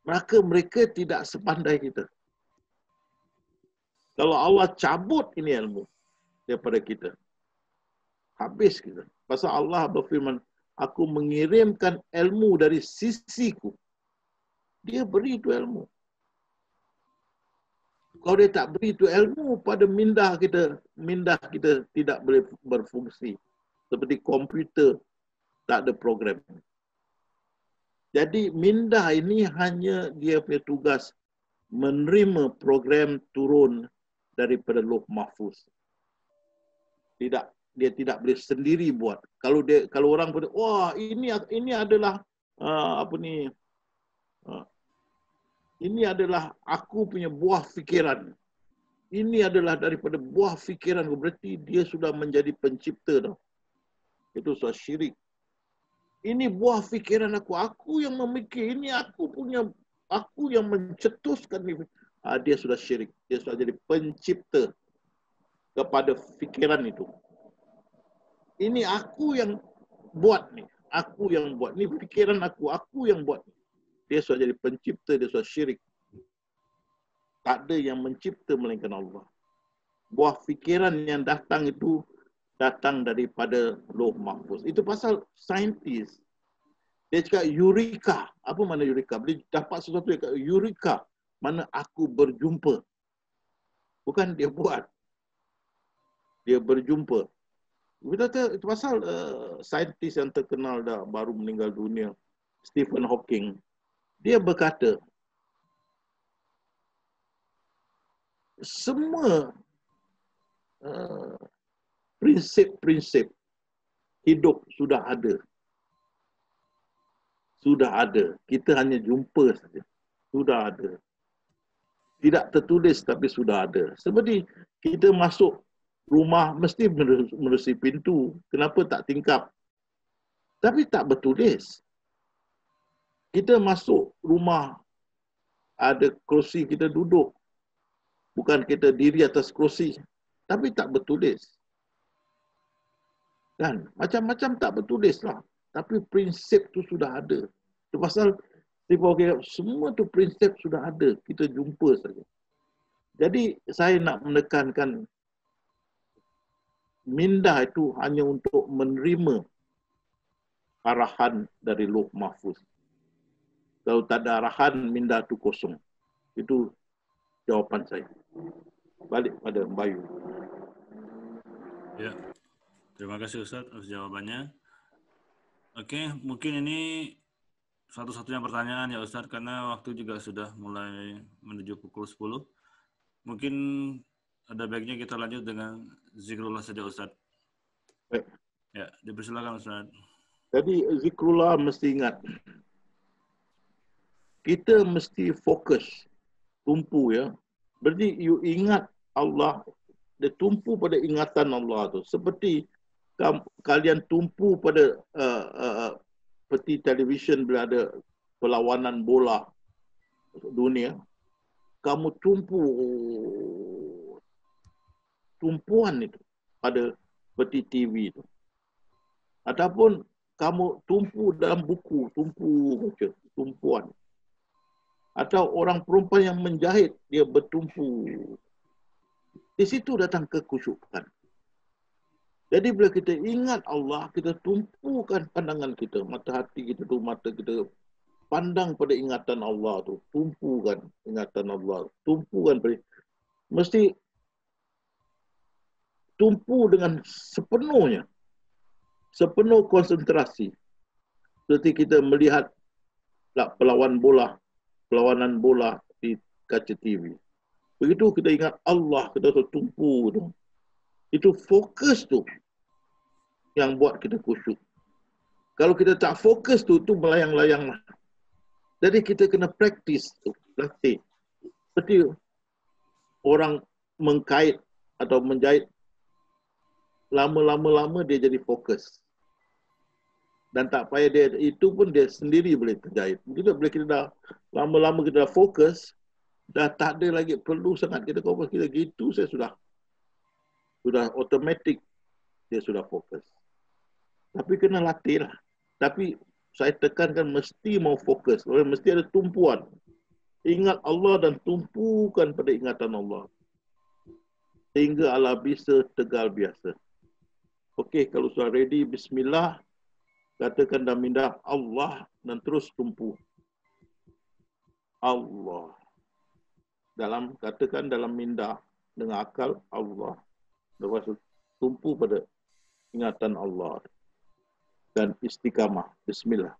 maka mereka tidak sepandai kita. Kalau Allah cabut ini ilmu daripada kita, habis kita. Pasal Allah berfirman, aku mengirimkan ilmu dari sisiku. Dia beri itu ilmu. Kalau dia tak beri itu ilmu pada minda kita tidak boleh berfungsi. Seperti komputer, tak ada program. Jadi minda ini hanya dia punya tugas menerima program turun daripada Lauh Mahfuz. Dia tidak boleh sendiri buat. Kalau orang pada, wah ini adalah ini adalah aku punya buah fikiran. Ini adalah daripada buah fikiran. Berarti dia sudah menjadi pencipta dah. Itu sudah syirik. Ini buah fikiran aku. Aku yang memikir. Ini aku yang mencetuskan ini. Dia sudah syirik. Dia sudah jadi pencipta kepada fikiran itu. Ini aku yang buat ni. Aku yang buat. Ini fikiran aku yang buat. Dia sudah jadi pencipta, dia sudah syirik. Tak ada yang mencipta melainkan Allah. Buah fikiran yang datang itu datang daripada Lauh Mahfuz. Itu pasal saintis. Dia cakap eureka. Apa makna eureka? Dia dapat sesuatu yang kata eureka. Mana aku berjumpa. Bukan dia buat. Dia berjumpa. Itu pasal saintis yang terkenal dah baru meninggal dunia. Stephen Hawking. Dia berkata, semua prinsip-prinsip hidup sudah ada. Sudah ada. Kita hanya jumpa saja. Sudah ada. Tidak tertulis tapi sudah ada. Seperti kita masuk rumah mesti menerusi pintu. Kenapa tak tingkap? Tapi tak bertulis. Kita masuk rumah, ada kerusi, kita duduk. Bukan kita diri atas kerusi. Tapi tak bertulis. Kan? Macam-macam tak bertulis lah. Tapi prinsip tu sudah ada. Itu pasal semua tu prinsip sudah ada. Kita jumpa saja. Jadi saya nak menekankan minda itu hanya untuk menerima arahan dari Lauh Mahfuz. Kalau tak ada arahan, minda itu kosong. Itu jawapan saya. Balik pada Bayu. Ya, terima kasih Ustaz atas jawabannya. Oke, mungkin ini satu-satunya pertanyaan ya Ustaz, karena waktu juga sudah mulai menuju pukul 10. Mungkin ada baiknya kita lanjut dengan zikrullah saja Ustaz. Baik. Ya, dipersilakan Ustaz. Jadi zikrullah mesti ingat. Kita mesti fokus, tumpu ya. Berarti you ingat Allah, dia tumpu pada ingatan Allah tu. Seperti kalian tumpu pada seperti televisyen bila ada perlawanan bola. dunia, kamu tumpuan itu pada seperti TV itu. Ataupun kamu tumpu dalam buku, tumpuan. Atau orang perempuan yang menjahit, dia bertumpu. Di situ datang kekhusyukan. Jadi bila kita ingat Allah, kita tumpukan pandangan kita, mata hati kita tu, mata kita pandang pada ingatan Allah tu, tumpukan ingatan Allah, tumpukan pada, mesti tumpu dengan sepenuhnya, sepenuh konsentrasi. Seperti kita melihat perlawanan bola di kaca TV. Begitu kita ingat Allah, kita tumpu tu. Itu fokus tu yang buat kita khusyuk. Kalau kita tak fokus tu melayang-layang lah. Jadi kita kena praktis tu, latih. Seperti orang mengkait atau menjahit, lama-lama dia jadi fokus. Dan tak payah dia, itu pun dia sendiri boleh terjahit. Begitu bila kita dah lama-lama kita dah fokus, dah tak ada lagi perlu sangat kita fokus. Kita gitu saya sudah automatik dia sudah fokus. Tapi kena latih lah. Tapi saya tekankan mesti mau fokus. Mesti ada tumpuan. Ingat Allah dan tumpukan pada ingatan Allah. Sehingga ala bisa tegal biasa. Okey, kalau sudah ready, bismillah. Katakan dalam minda Allah dan terus tumpu. Allah. Katakan dalam minda dengan akal Allah. Lepas itu tumpu pada ingatan Allah. Dan istiqamah. Bismillah.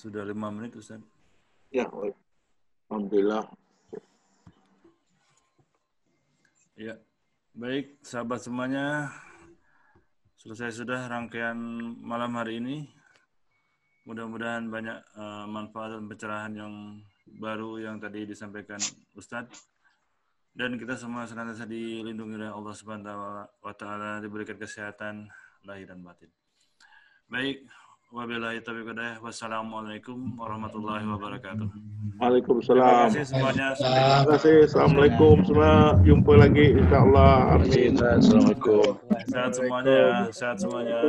sudah 5 menit, Ustaz. Ya, baik. Alhamdulillah. Ya, baik sahabat semuanya, selesai sudah rangkaian malam hari ini. Mudah-mudahan banyak manfaat dan pencerahan yang baru yang tadi disampaikan Ustadz. Dan kita semua senantiasa dilindungi oleh Allah Subhanahu wa Ta'ala, diberikan kesehatan lahir dan batin. Baik, wabillahi taufiq wal hidayah. Wassalamualaikum warahmatullahi wabarakatuh. Waalaikumsalam. Terima kasih semuanya. Terima kasih. Assalamualaikum semua. Jumpa lagi insyaallah. Amin. Assalamualaikum. Sehat semuanya. Sehat semuanya.